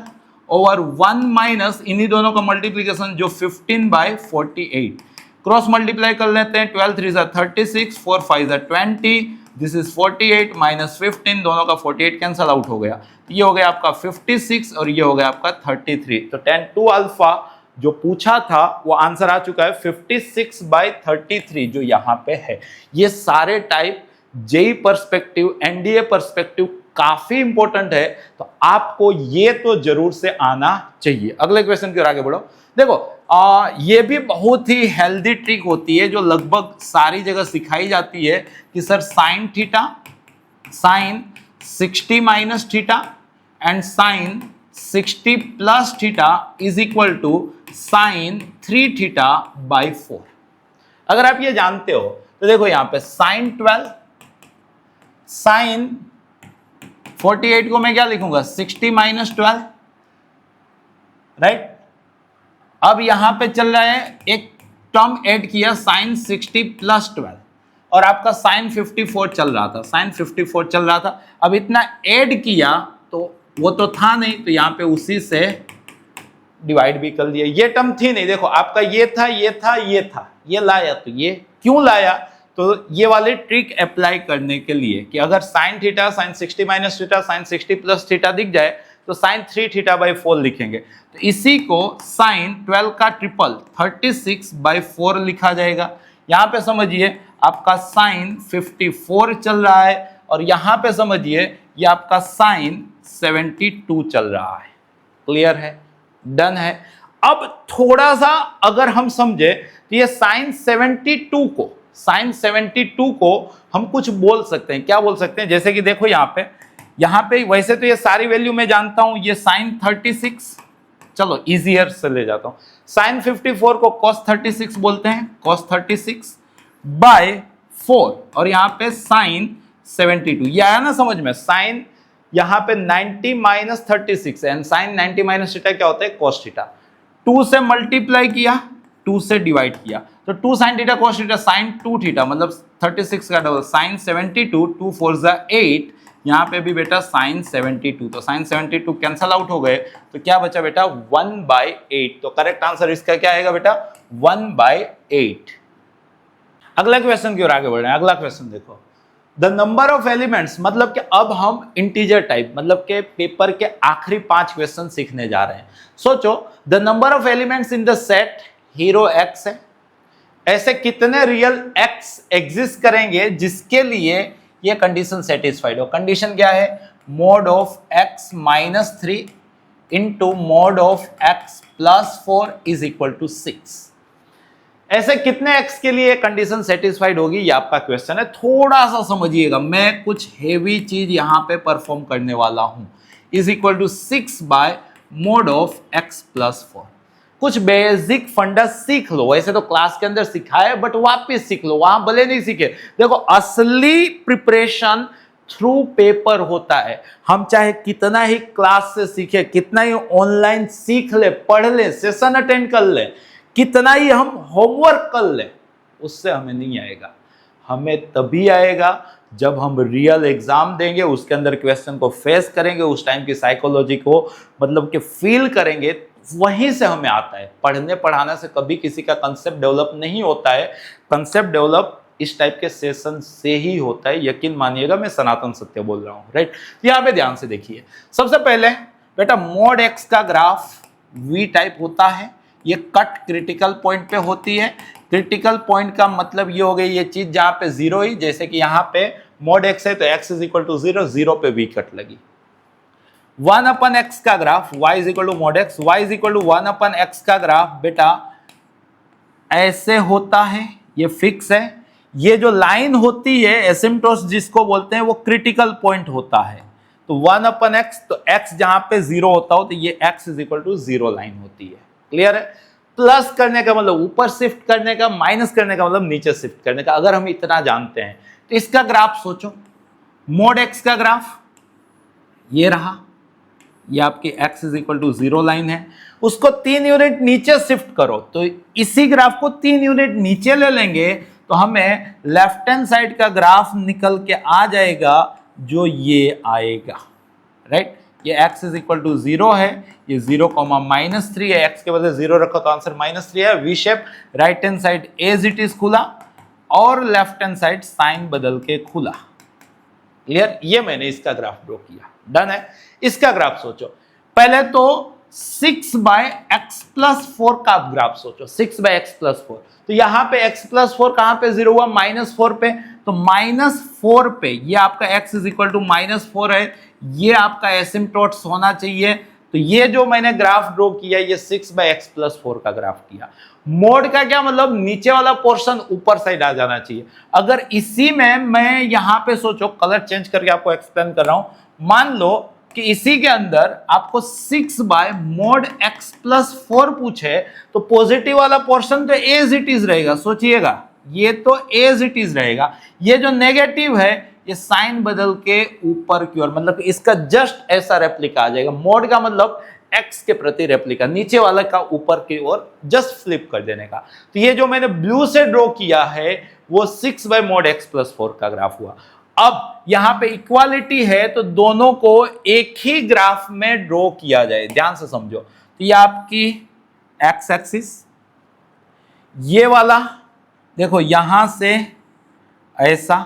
ओवर 1 माइनस इन्हीं दोनों का मल्टीप्लीकेशन जो 15/48, क्रॉस मल्टीप्लाई कर लेते हैं, 12 3 36, 4 5 20, दिस इज 48 माइनस 15, दोनों का 48 कैंसल आउट हो गया, ये हो गया आपका 56 और ये हो गया आपका 33। तो tan 2 अल्फा जो पूछा था वो आंसर आ चुका है 56/33 जो यहाँ पे है। ये सारे type JEE perspective, NDA perspective काफी इंपॉर्टेंट है, तो आपको ये तो जरूर से आना चाहिए। अगले क्वेश्चन की ओर आगे बढ़ो। देखो ये भी बहुत ही हेल्दी ट्रिक होती है जो लगभग सारी जगह सिखाई जाती है कि sir sine theta, sine 60 minus theta and sine 60 plus theta is equal to sine 3 theta by 4। अगर आप ये जानते हो तो देखो यहां पे साइन 12, साइन 48 को मैं क्या लिखूंगा 60 माइनस 12, राइट। अब यहां पे चल रहा है एक टर्म ऐड किया साइन 60 प्लस 12 और आपका साइन 54 चल रहा था, साइन 54 चल रहा था। अब इतना ऐड किया तो वो तो था नहीं, तो यहां पे उसी से डिवाइड भी कर लिया। ये टर्म थी नहीं, देखो आपका ये था, ये था, ये था, ये लाया, तो ये क्यों लाया, तो ये वाले ट्रिक अप्लाई करने के लिए कि अगर sine theta, sine 60 minus theta, sine 60 plus theta दिख जाए तो साइन 3 थीटा बाई 4 लिखेंगे। तो इसी को साइन 12 का ट्रिपल 36 बाई 4 लिखा जाएगा। यहाँ पे समझिए आपका साइन 54 चल रहा है और यहाँ पे समझिए ये आपका साइन 72 चल रहा है। क्लियर है, डन है। अब थोड़ा सा अगर हम समझे तो ये साइन 72 को हम कुछ बोल सकते हैं। क्या बोल सकते हैं, जैसे कि देखो यहाँ पे वैसे तो ये सारी वैल्यू मैं जानता हूं, ये साइन 36, चलो इजियर से ले जाता हूं, साइन 54 को cos 36 बोलते हैं, cos 36 बाय 4 और यहाँ पे साइन 72, ये आया ना समझ में। साइन यहाँ पे 90 minus 36 and sine 90 minus theta क्या होता है, cos थीटा। 2 से मल्टीप्लाई किया, 2 से डिवाइड किया, तो 2 sine theta cos theta sine 2 theta, मतलब 36 का डबल साइन 72, 2 4 जा 8, यहाँ पे भी बेटा साइन 72, तो साइन 72 कैंसल आउट हो गए, तो क्या बचा बेटा 1/8। तो करेक्ट आंसर इसका क्या आएगा बेटा 1/8। अगला क्वेश्चन की ओर आगे बढ़ रहे हैं। अगला क्वेश्चन देखो, द नंबर ऑफ एलिमेंट्स, मतलब कि अब हम इंटीजर टाइप, मतलब के पेपर के आखिरी 5 क्वेश्चन सीखने जा रहे हैं। सोचो the number of elements in the set hero x है, ऐसे कितने रियल x एग्जिस्ट करेंगे जिसके लिए ये कंडीशन सेटिस्फाइड हो। कंडीशन क्या है, mod of x minus 3 into mod of x plus 4 is equal to 6। ऐसे कितने x के लिए कंडीशन सेटिस्फाइड होगी, ये आपका क्वेश्चन है। थोड़ा सा समझिएगा, मैं कुछ हेवी चीज यहां पे परफॉर्म करने वाला हूं। Is equal to 6 by mod of x plus 4। कुछ बेसिक फंडा सीख लो, वैसे तो क्लास के अंदर सिखाए बट वापस सीख लो, वहां भले नहीं सीखे। देखो असली प्रिपरेशन थ्रू पेपर होता है। हम चाहे कितना ही क्लास से सीखे, कितना ही ऑनलाइन सीख ले, पढ़ ले, सेशन अटेंड कर ले, कितना ही हम होमवर्क कर ले, उससे हमें नहीं आएगा। हमें तभी आएगा जब हम रियल एग्जाम देंगे, उसके अंदर क्वेश्चन को फेस करेंगे, उस टाइम की साइकोलॉजी को मतलब कि फील करेंगे, वहीं से हमें आता है। पढ़ने पढ़ाने से कभी किसी का कंसेप्ट डेवलप नहीं होता है। कंसेप्ट डेवलप इस टाइप के सेशन से ही होता है, यकीन मानिएगा, मैं सनातन सत्य बोल रहा हूँ, राइट। यहाँ पे ध्यान से देखिए, सबसे पहले बेटा मोड एक्स का ग्राफ वी टाइप होता है। ये कट क्रिटिकल पॉइंट पे होती है। क्रिटिकल पॉइंट का मतलब ये हो गई ये चीज जहां पे जीरो ही, जैसे कि यहाँ पे मोड एक्स है तो x इज इक्वल टू 0, 0 पे वी कट लगी। 1/x का graph y is equal to mod x, y is equal to 1/x का ग्राफ बेटा ऐसे होता है, ये फिक्स है। ये जो लाइन होती है एसिम्प्टोस जिसको बोलते हैं, वो क्रिटिकल पॉइंट होता है। तो 1/x, तो x जहां पे 0 होता हो तो ये x is equal to 0 line होती है। क्लियर है। प्लस करने का मतलब ऊपर शिफ्ट करने का, माइनस करने का मतलब नीचे शिफ्ट करने का। अगर हम इतना जानते हैं तो इसका ग्राफ सोचो, मोड एक्स का ग्राफ ये रहा, ये आपकी x is equal to 0 line है। उसको 3 यूनिट नीचे शिफ्ट करो, तो इसी ग्राफ को 3 यूनिट नीचे ले लेंगे तो हमें लेफ्ट हैंड साइड का ग्राफ निकल के आ जाएगा, जो ये आएगा, राइट। ये x इज इक्वल टू 0 है, ये 0, -3 है, x के बदले 0 रखो तो आंसर -3 है। V shape, right hand side as it is खुला और लेफ्ट हैंड साइड साइन बदल के खुला। क्लियर, ये मैंने इसका ग्राफ ड्रॉ किया, डन है। इसका ग्राफ सोचो, पहले तो 6/x प्लस 4 का ग्राफ सोचो, 6/x प्लस 4। तो यहाँ पे x प्लस 4 कहाँ पे 0 हुआ, -4 पे, तो -4 पे ये आपका x इज इक्वल टू -4 है, ये आपका एसिम्प्टोट्स होना चाहिए। तो ये जो मैंने ग्राफ ड्रॉ किया, ये 6/x प्लस 4 का ग्राफ किया। मोड का क्या मतलब, नीचे वाला पोर्शन ऊपर साइड आ जाना चाहिए। अगर इसी में मैं यहाँ पे सोचो, कलर चेंज करके आपको एक्सप्लेन कर रहा हूं, मान लो कि इसी के अंदर आपको 6/mod x प्लस 4 पूछे, तो पॉजिटिव वाला पोर्शन तो एज इट इज रहेगा। सोचिएगा, ये तो एज इट इज रहेगा। ये जो नेगेटिव है ये साइन बदल के ऊपर की ओर, मतलब इसका जस्ट ऐसा रेप्लिका आ जाएगा। मोड का मतलब x के प्रति रेप्लिका, नीचे वाला का ऊपर की ओर जस्ट फ्लिप कर देने का। तो ये जो मैंने ब्लू से ड्रॉ किया है वो 6/mod x प्लस 4 का ग्राफ हुआ। अब यहां पे इक्वालिटी है तो दोनों को एक ही ग्राफ में ड्रॉ किया जाए, ध्यान से समझो। तो ये आपकी एक्स एक्सिस, ये वाला देखो यहां से ऐसा,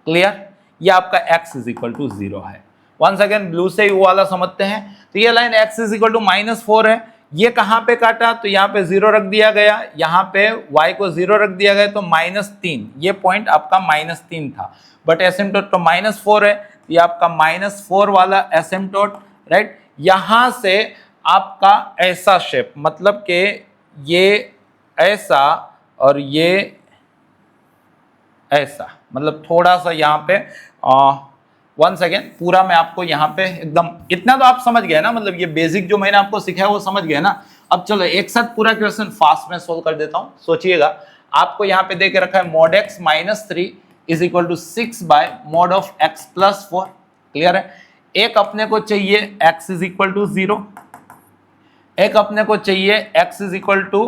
क्लियर, ये आपका x इज इक्वल टू 0 है। वंस अगेन ब्लू से वो वाला समझते हैं, तो ये line x is equal to -4 है। ये कहां पे काटा, तो यहाँ पे 0 रख दिया गया, यहाँ पे y को 0 रख दिया गया, तो -3, ये पॉइंट आपका -3 था, बट एसिम्पटोट तो -4 है, ये आपका -4 वाला एसिम्पटोट, राइट। यहां से आपका ऐसा शेप, मतलब कि ये ऐसा और ये ऐसा, मतलब थोड़ा सा यहाँ पे वंस अगेन पूरा मैं आपको यहाँ पे एकदम, इतना तो आप समझ गए ना, मतलब ये बेसिक जो मैंने आपको सिखाया वो समझ गए ना। अब चलो एक साथ पूरा क्वेश्चन फास्ट में सोल्व कर देता हूं। सोचिएगा, आपको यहाँ पे दे के रखा है mod x -3 is equal to 6 by mod of x plus 4, clear है। एक अपने को चाहिए x इज इक्वल टू 0, एक अपने को चाहिए x इज इक्वल टू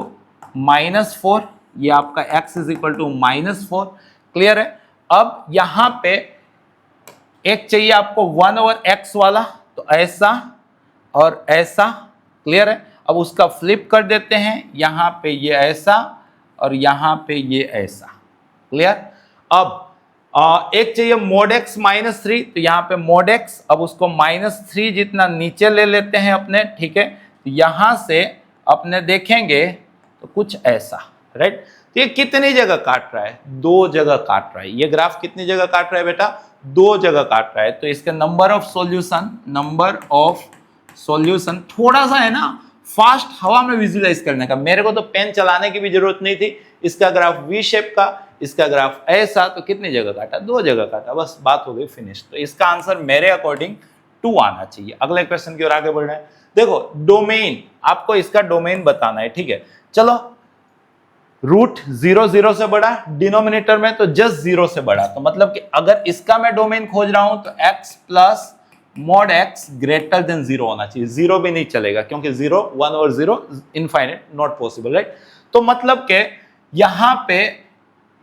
-4, ये आपका x is equal to -4, clear है। अब यहां पे एक चाहिए आपको 1/x वाला, तो ऐसा और ऐसा, क्लियर है। अब उसका फ्लिप कर देते हैं, यहां पे ये ऐसा और यहां पे ये ऐसा, क्लियर। अब एक चाहिए mod x -3, तो यहां पे mod x, अब उसको -3 जितना नीचे ले लेते हैं अपने, ठीक है। यहां से अपने देखेंगे तो कुछ ऐसा, राइट। तो ये कितनी जगह काट रहा है, 2 जगह काट रहा है। ये ग्राफ कितनी जगह काट रहा है बेटा, 2 जगह काट रहा है। तो इसका नंबर ऑफ सॉल्यूशन थोड़ा सा है ना फास्ट हवा में विजुलाइज करने का। मेरे को तो पेन चलाने की भी जरूरत नहीं थी। इसका ग्राफ वी शेप का, इसका ग्राफ ऐसा, तो कितनी जगह काटा, 2 जगह काटा, बस बात हो गई फिनिश। तो इसका आंसर मेरे अकॉर्डिंग 2 आना चाहिए। अगले क्वेश्चन की ओर आगे बढ़ रहे हैं। देखो डोमेन, आपको इसका डोमेन बताना है, ठीक है। चलो, रूट 0 0 से बड़ा, डिनोमिनेटर में तो जस्ट 0 से बड़ा, तो मतलब कि अगर इसका मैं डोमेन खोज रहा हूं तो x plus mod x greater than 0 होना चाहिए। 0 भी नहीं चलेगा, क्योंकि 0 1/0 इनफाइनाइट, नॉट पॉसिबल, राइट। तो मतलब के यहां पे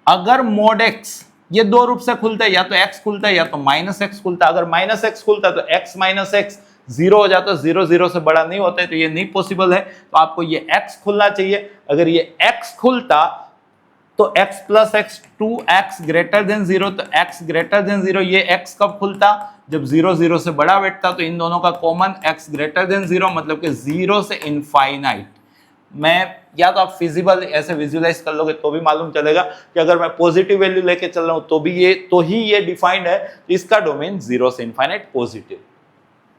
अगर mod x ये 2 रूप से खुलता है, या तो x खुलता है या तो -x खुलता है। अगर -x खुलता है तो x -x 0 हो जाता है, 0 0 से बड़ा नहीं होता है, तो ये नहीं पॉसिबल है। तो आपको ये x खुलना चाहिए। अगर ये x खुलता तो x plus x 2x greater than 0, तो x ग्रेटर देन 0, ये x कब खुलता, जब 0 0 से बड़ा बैठता। तो इन दोनों का कॉमन x ग्रेटर देन 0, मतलब कि 0 से इनफाइनाइट। मैं या तो आप फिजिबल ऐसे विजुलाइज कर लोगे तो भी मालूम चलेगा कि अगर मैं पॉजिटिव वैल्यू लेके चल रहा हूं तो भी ये डिफाइंड है। इसका डोमेन 0 से इनफाइनाइट पॉजिटिव।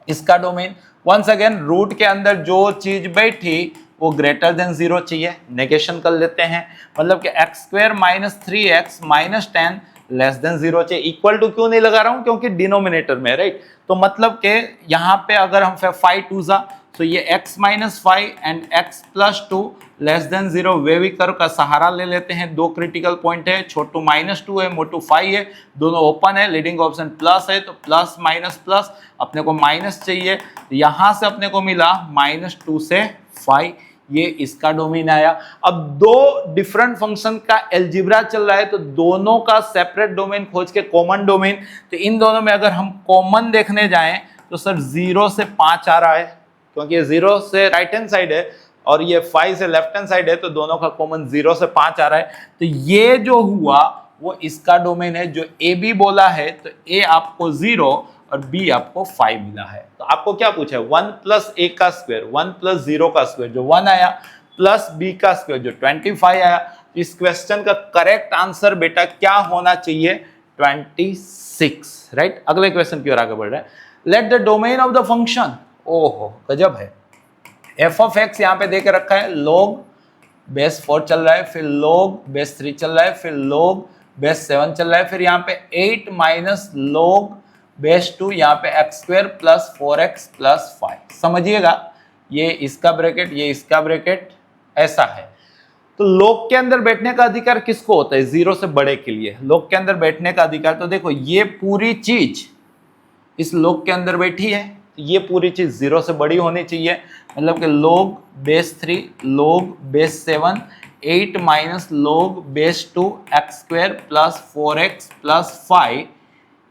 इसका डोमेन वंस अगेन रूट के अंदर जो चीज बैठी वो ग्रेटर देन 0 चाहिए। नेगेशन कर लेते हैं, मतलब कि x² - 3x - 10 लेस देन 0 चाहिए। इक्वल टू क्यों नहीं लगा रहा हूं, क्योंकि डिनोमिनेटर में, राइट। तो मतलब के यहां पे अगर हम 5 2 जा, तो ये x - 5 and x + 2 less than 0 wavy curve का सहारा ले लेते हैं। 2 क्रिटिकल पॉइंट है, छोटू -2 है, मोटू 5 है, दोनों ओपन है। लीडिंग ऑप्शन प्लस है, तो प्लस माइनस प्लस, अपने को माइनस चाहिए, यहां से अपने को मिला -2 से 5, ये इसका डोमेन आया। अब 2 डिफरेंट फंक्शन का एलजिब्रा चल रहा है, तो दोनों का सेपरेट डोमेन खोज के कॉमन डोमेन, तो इन दोनों में अगर हम कॉमन देखने जाएं तो सर 0 से 5 आ रहा है, क्योंकि ये 0 से राइट हैंड साइड है और ये 5 से लेफ्ट हैंड साइड है, तो दोनों का कॉमन 0 से 5 आ रहा है। तो ये जो हुआ वो इसका डोमेन है। जो ए बी बोला है, तो ए आपको 0 और बी आपको 5 मिला है। तो आपको क्या पूछा है, 1 + a का स्क्वायर, 1 + 0 का स्क्वायर जो 1 आया, प्लस b का स्क्वायर जो 25 आया। इस क्वेश्चन का करेक्ट आंसर बेटा क्या होना चाहिए, 26, राइट। अगले क्वेश्चन की ओर आगे बढ़ रहे हैं। Let the domain of the function, ओहो गजब है, f ऑफ x यहाँ पे देके रखा है, log बेस 4 चल रहा है, फिर log बेस 3 चल रहा है, फिर log बेस 7 चल रहा है, फिर यहाँ पे 8 माइनस log बेस 2, यहाँ पे x² + 4x + 5। समझिएगा, ये इसका ब्रैकेट, ये इसका ब्रैकेट, ऐसा है। तो log के अंदर बैठने का अधिकार किसको होता है, 0 से बड़े के लिए log के अंदर बैठने का अधिकार। तो देखो ये पूरी चीज इस log के अंदर बैठी है, ये पूरी चीज 0 से बड़ी होनी चाहिए, मतलब कि log base 3, log base 7, 8 minus log base 2, x² + 4x + 5,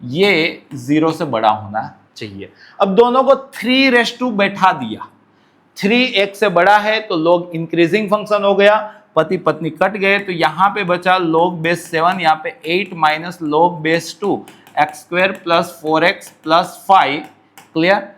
ये 0 से बड़ा होना चाहिए। अब दोनों को 3 रेज़ टू बैठा दिया, 3 से बड़ा है तो log इंक्रीजिंग फंक्शन हो गया, पति पत्नी कट गए तो यहाँ पे बचा log बेस 7, यहाँ पे 8 minus log base 2 x square plus 4x plus 5, clear,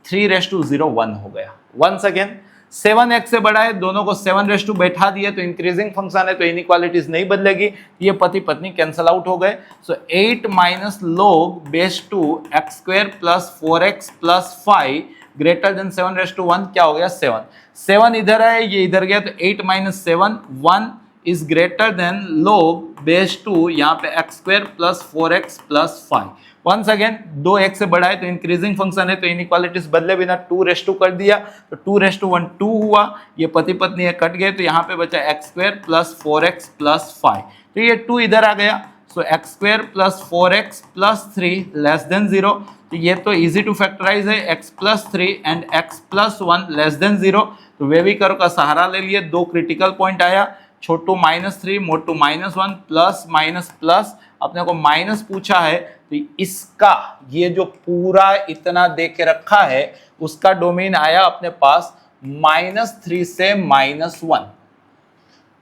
3:0 1 हो गया। वंस अगेन 7x से बड़ा है, दोनों को 7 बैठा दिए तो इंक्रीजिंग फंक्शन है तो इनइक्वालिटीज नहीं बदलेगी, ये पति पत्नी कैंसल आउट हो गए। सो 8 minus log base 2 x square plus 4x plus 5 greater than 7:1 क्या हो गया 7। 7 इधर है, ये इधर गया तो 8 minus 7 1 is greater than log base 2 यहाँ पे x square plus 4x plus 5। Once again 2x से बड़ा है तो इंक्रीजिंग फंक्शन है तो इनइक्वालिटीज बदले बिना 2 कर दिया तो 2:1 2 हुआ, ये पति पत्नी है कट गए तो यहाँ पे बचा x square plus 4x plus 5, तो ये 2 इधर आ गया। So X square plus 4x plus 3 less than 0, तो ये तो इजी टू फैक्टराइज है, x plus 3 and x plus 1 less than 0, तो वेविकर का सहारा ले लिए, दो क्रिटिकल पॉइंट आया, छोटू -3 मोटू -1 प्लस माइनस प्लस, अपने को माइनस पूछा है तो इसका ये जो पूरा इतना दे के रखा है उसका डोमेन आया अपने पास -3 से -1,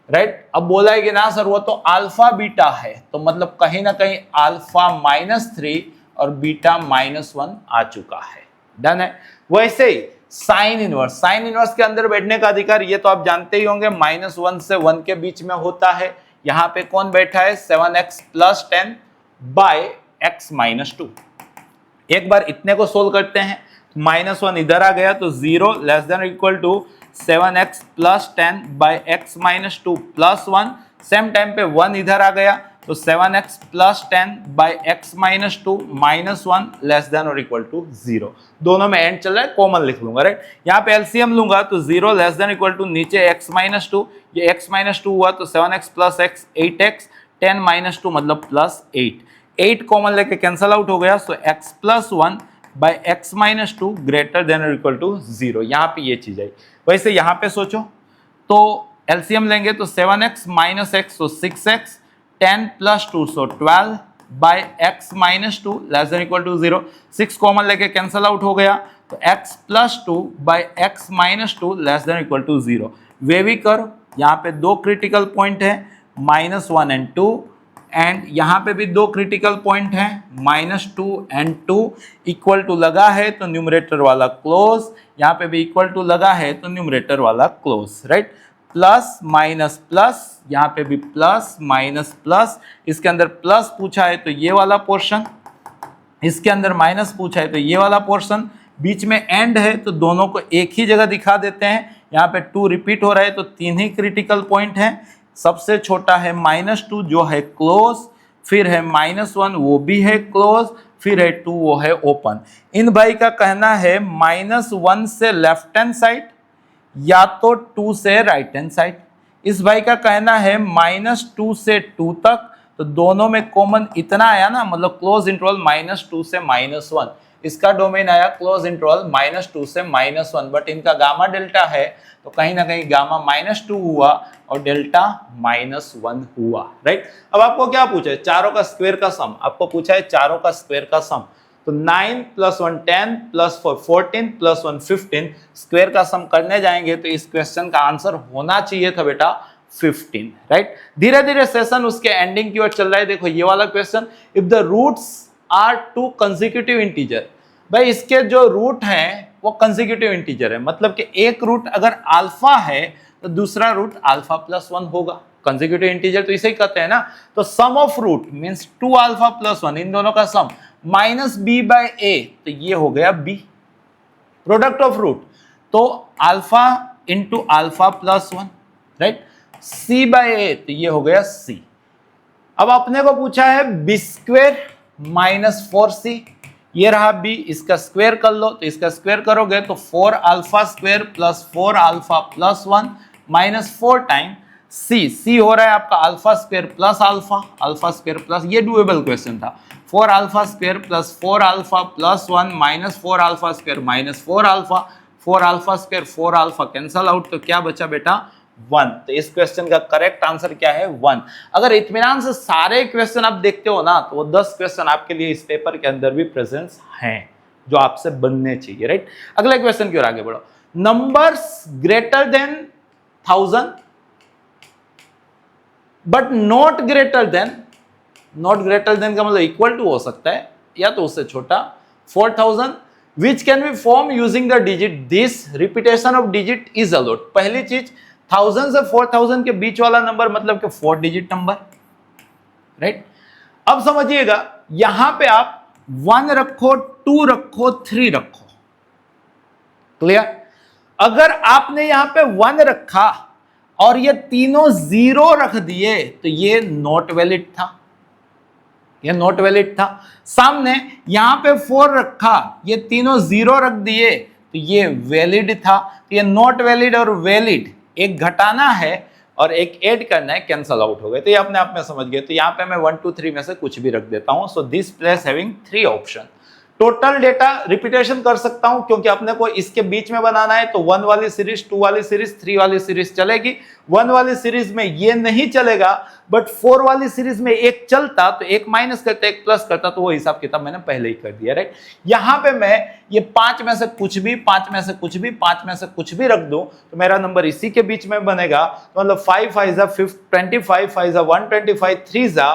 राइट। अब बोला है कि ना सर वो तो अल्फा बीटा है, तो मतलब कहीं ना कहीं अल्फा -3 और बीटा -1 आ चुका है, डन है। वैसे ही साइन इनवर्स के अंदर बैठने का अधिकार ये तो आप जानते ही होंगे, -1 से 1 के बीच में होता है। यहाँ पे कौन बैठा है 7x plus 10 by x minus 2। एक बार इतने को सोल्व करते हैं, -1 इधर आ गया तो 0 less than equal to 7x plus 10 by x minus 2 plus 1, same time पे 1 इधर आ गया तो 7x plus 10 by x minus 2 -1 less than और इक्वल टू 0। दोनों में एंड चल रहा है, कॉमन लिख लूंगा, राइट। यहाँ पे एलसीएम लूंगा तो 0 लेस देन इक्वल टू नीचे x माइनस 2, ये x माइनस 2 हुआ तो 7x plus x 8x, 10 minus 2 मतलब प्लस 8 कॉमन लेके कैंसल आउट हो गया। So x plus 1 by x minus 2 greater than और इक्वल टू 0, यहाँ पे ये चीज आई। वैसे यहाँ पे सोचो तो एलसीएम लेंगे तो 7x माइनस x तो 6x, 10 plus 2 so 12 by x minus 2 less than equal to 0, 6 common लेके कैंसल आउट हो गया तो x plus 2 by x minus 2 less than equal to 0। वे भी करो, यहाँ पे दो क्रिटिकल पॉइंट है -1 एंड 2, एंड यहाँ पे भी दो क्रिटिकल पॉइंट है -2 एंड 2, इक्वल टू लगा है तो न्यूमरेटर वाला क्लोज, यहाँ पे भी इक्वल टू लगा है तो न्यूमरेटर वाला close, right. Plus minus plus, यहाँ पे भी प्लस माइनस प्लस, इसके अंदर प्लस पूछा है तो ये वाला पोर्शन, इसके अंदर माइनस पूछा है तो ये वाला पोर्शन, बीच में एंड है तो दोनों को एक ही जगह दिखा देते हैं। यहाँ पे 2 रिपीट हो रहा है तो 3 ही क्रिटिकल पॉइंट है, सबसे छोटा है -2 जो है क्लोज, फिर है -1 वो भी है क्लोज, फिर है 2 वो है ओपन। इन भाई का कहना है -1 से लेफ्ट हैंड साइड या तो 2 से राइट हैंड साइड, इस भाई का कहना है -2 से 2 तक, तो दोनों में कॉमन इतना आया ना, मतलब क्लोज इंटरवल -2 से -1, इसका डोमेन आया क्लोज इंटरवल -2 से -1, बट इनका गामा डेल्टा है तो कहीं ना कहीं गामा -2 हुआ और डेल्टा -1 हुआ, राइट। अब आपको क्या पूछा है, चारों का स्क्वायर का सम, आपको पूछा है चारों का स्क्वायर का सम, तो 9 + 1 10 + 4 14 + 1 15, स्क्वायर का सम करने जाएंगे तो इस क्वेश्चन का आंसर होना चाहिए था बेटा 15, राइट। धीरे धीरे सेशन उसके एंडिंग की ओर चल रहा है। देखो ये वाला question, if the roots are 2 consecutive integer, भाई इसके जो रूट हैं वो कंसेक्यूटिव इंटीजर है, मतलब कि एक रूट अगर अल्फा है तो दूसरा रूट अल्फा + 1 होगा, कंसेक्यूटिव इंटीजर तो इसे ही कहते हैं ना। तो सम ऑफ रूट मींस 2 अल्फा + 1, इन दोनों का सम -b/a, तो ये हो गया b। प्रोडक्ट ऑफ रूट तो alpha into alpha + 1, right, c/a, तो ये हो गया c। अब अपने को पूछा है b² -4c, ये रहा b, इसका स्क्वायर कर लो, तो इसका स्क्वायर करोगे तो 4α² + 4α + 1 -4 टाइम c हो रहा है आपका α² + α² प्लस, ये डुएबल क्वेश्चन था, 4α² + 4α + 1 -4α² -4α, 4α² 4α कैंसल आउट, तो क्या बचा बेटा 1। तो इस क्वेश्चन का करेक्ट आंसर क्या है 1। अगर इत्मीनान से सारे क्वेश्चन आप देखते हो ना तो वो 10 क्वेश्चन आपके लिए इस पेपर के अंदर भी प्रेजेंस हैं जो आपसे बनने चाहिए, राइट। अगले क्वेश्चन की ओर आगे बढ़ो। numbers greater than 1000 but not greater than का मतलब इक्वल टू हो सकता है या तो उससे छोटा 4000 which can be formed using the digit. This repetition of digit is allowed. पहली चीज 1000 से 4000 के बीच वाला नंबर मतलब कि 4 डिजिट नंबर, राइट? अब समझिएगा, यहां पे आप 1 रखो, 2 रखो, 3 रखो, क्लियर? अगर आपने यहां पे 1 रखा और ये तीनों 0 रख दिए तो ये नॉट वैलिड था, ये नॉट वैलिड था। सामने यहां पे 4 रखा, ये तीनों 0 रख दिए तो ये वैलिड था। तो ये नॉट वैलिड और वैलिड एक घटाना है और एक ऐड करना है, कैंसल आउट हो गए। तो ये अपने आप में समझ गए। तो यहां पे मैं 1 2 3 में से कुछ भी रख देता हूं। So this place having 3 option. Total data repetition कर सकता हूं क्योंकि अपने को इसके बीच में बनाना है। तो 1 वाली सीरीज, 2 वाली सीरीज, 3 वाली सीरीज चलेगी। 1 वाली सीरीज में ये नहीं चलेगा, बट 4 वाली सीरीज में एक चलता, तो एक माइनस करता, एक प्लस करता, तो वो हिसाब किताब मैंने पहले ही कर दिया, राइट? यहां पे मैं ये 5 में से कुछ भी, 5 में से कुछ भी, 5 में से कुछ भी रख दूं तो मेरा नंबर इसी के बीच में बनेगा। तो मतलब 5 5 जा 25, 5 जा 125, 3 जा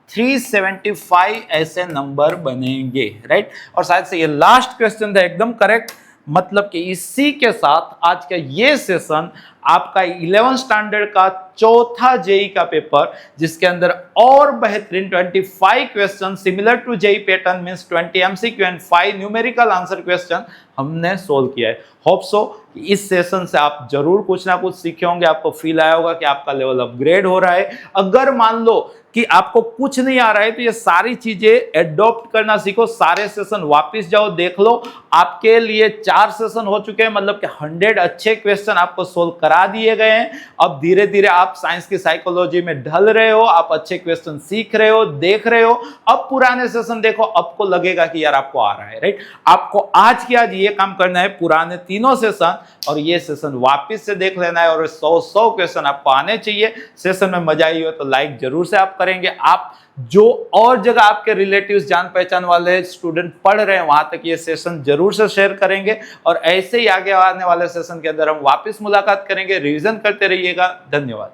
375 ऐसे नंबर बनेंगे, राइट? और शायद से ये लास्ट क्वेश्चन था, एकदम करेक्ट। मतलब कि इसी के साथ आज का ये सेशन आपका 11th स्टैंडर्ड का चौथा जेई का पेपर, जिसके अंदर और बेहतरीन 25 question similar to JEE pattern means 20 MCQ and 5 numerical answer question हमने सोल्व किया है। होप सो इस सेशन से आप जरूर कुछ ना कुछ सीखे होंगे, आपको फील आया होगा कि आपका लेवल अपग्रेड हो रहा है। अगर मान लो कि आपको कुछ नहीं आ रहा है तो ये सारी चीजें एडॉप्ट करना सीखो। सारे सेशन वापस जाओ, देख लो, आपके लिए 4 सेशन हो चुके हैं, मतलब कि 100 अच्छे क्वेश्चन आपको सोल्व करा दिए गए हैं। अब धीरे धीरे आप साइंस की साइकोलॉजी में ढल रहे हो, आप अच्छे क्वेश्चन सीख रहे हो, देख रहे हो। अब पुराने सेशन देखो, आपको लगेगा कि यार आपको आ रहा है, राइट? आपको आज की आज ये काम करना है, पुराने तीनों सेशन और ये सेशन वापस से देख लेना है और 100 क्वेश्चन आपको आने चाहिए। सेशन में मजा आई हो तो लाइक जरूर से आप करेंगे। आप जो और जगह आपके रिलेटिव्स, जान पहचान वाले स्टूडेंट पढ़ रहे हैं, वहां तक ये सेशन जरूर से शेयर करेंगे। और ऐसे ही आगे आने वाले सेशन के अंदर हम वापस मुलाकात करेंगे। रिवीजन करते रहिएगा। धन्यवाद।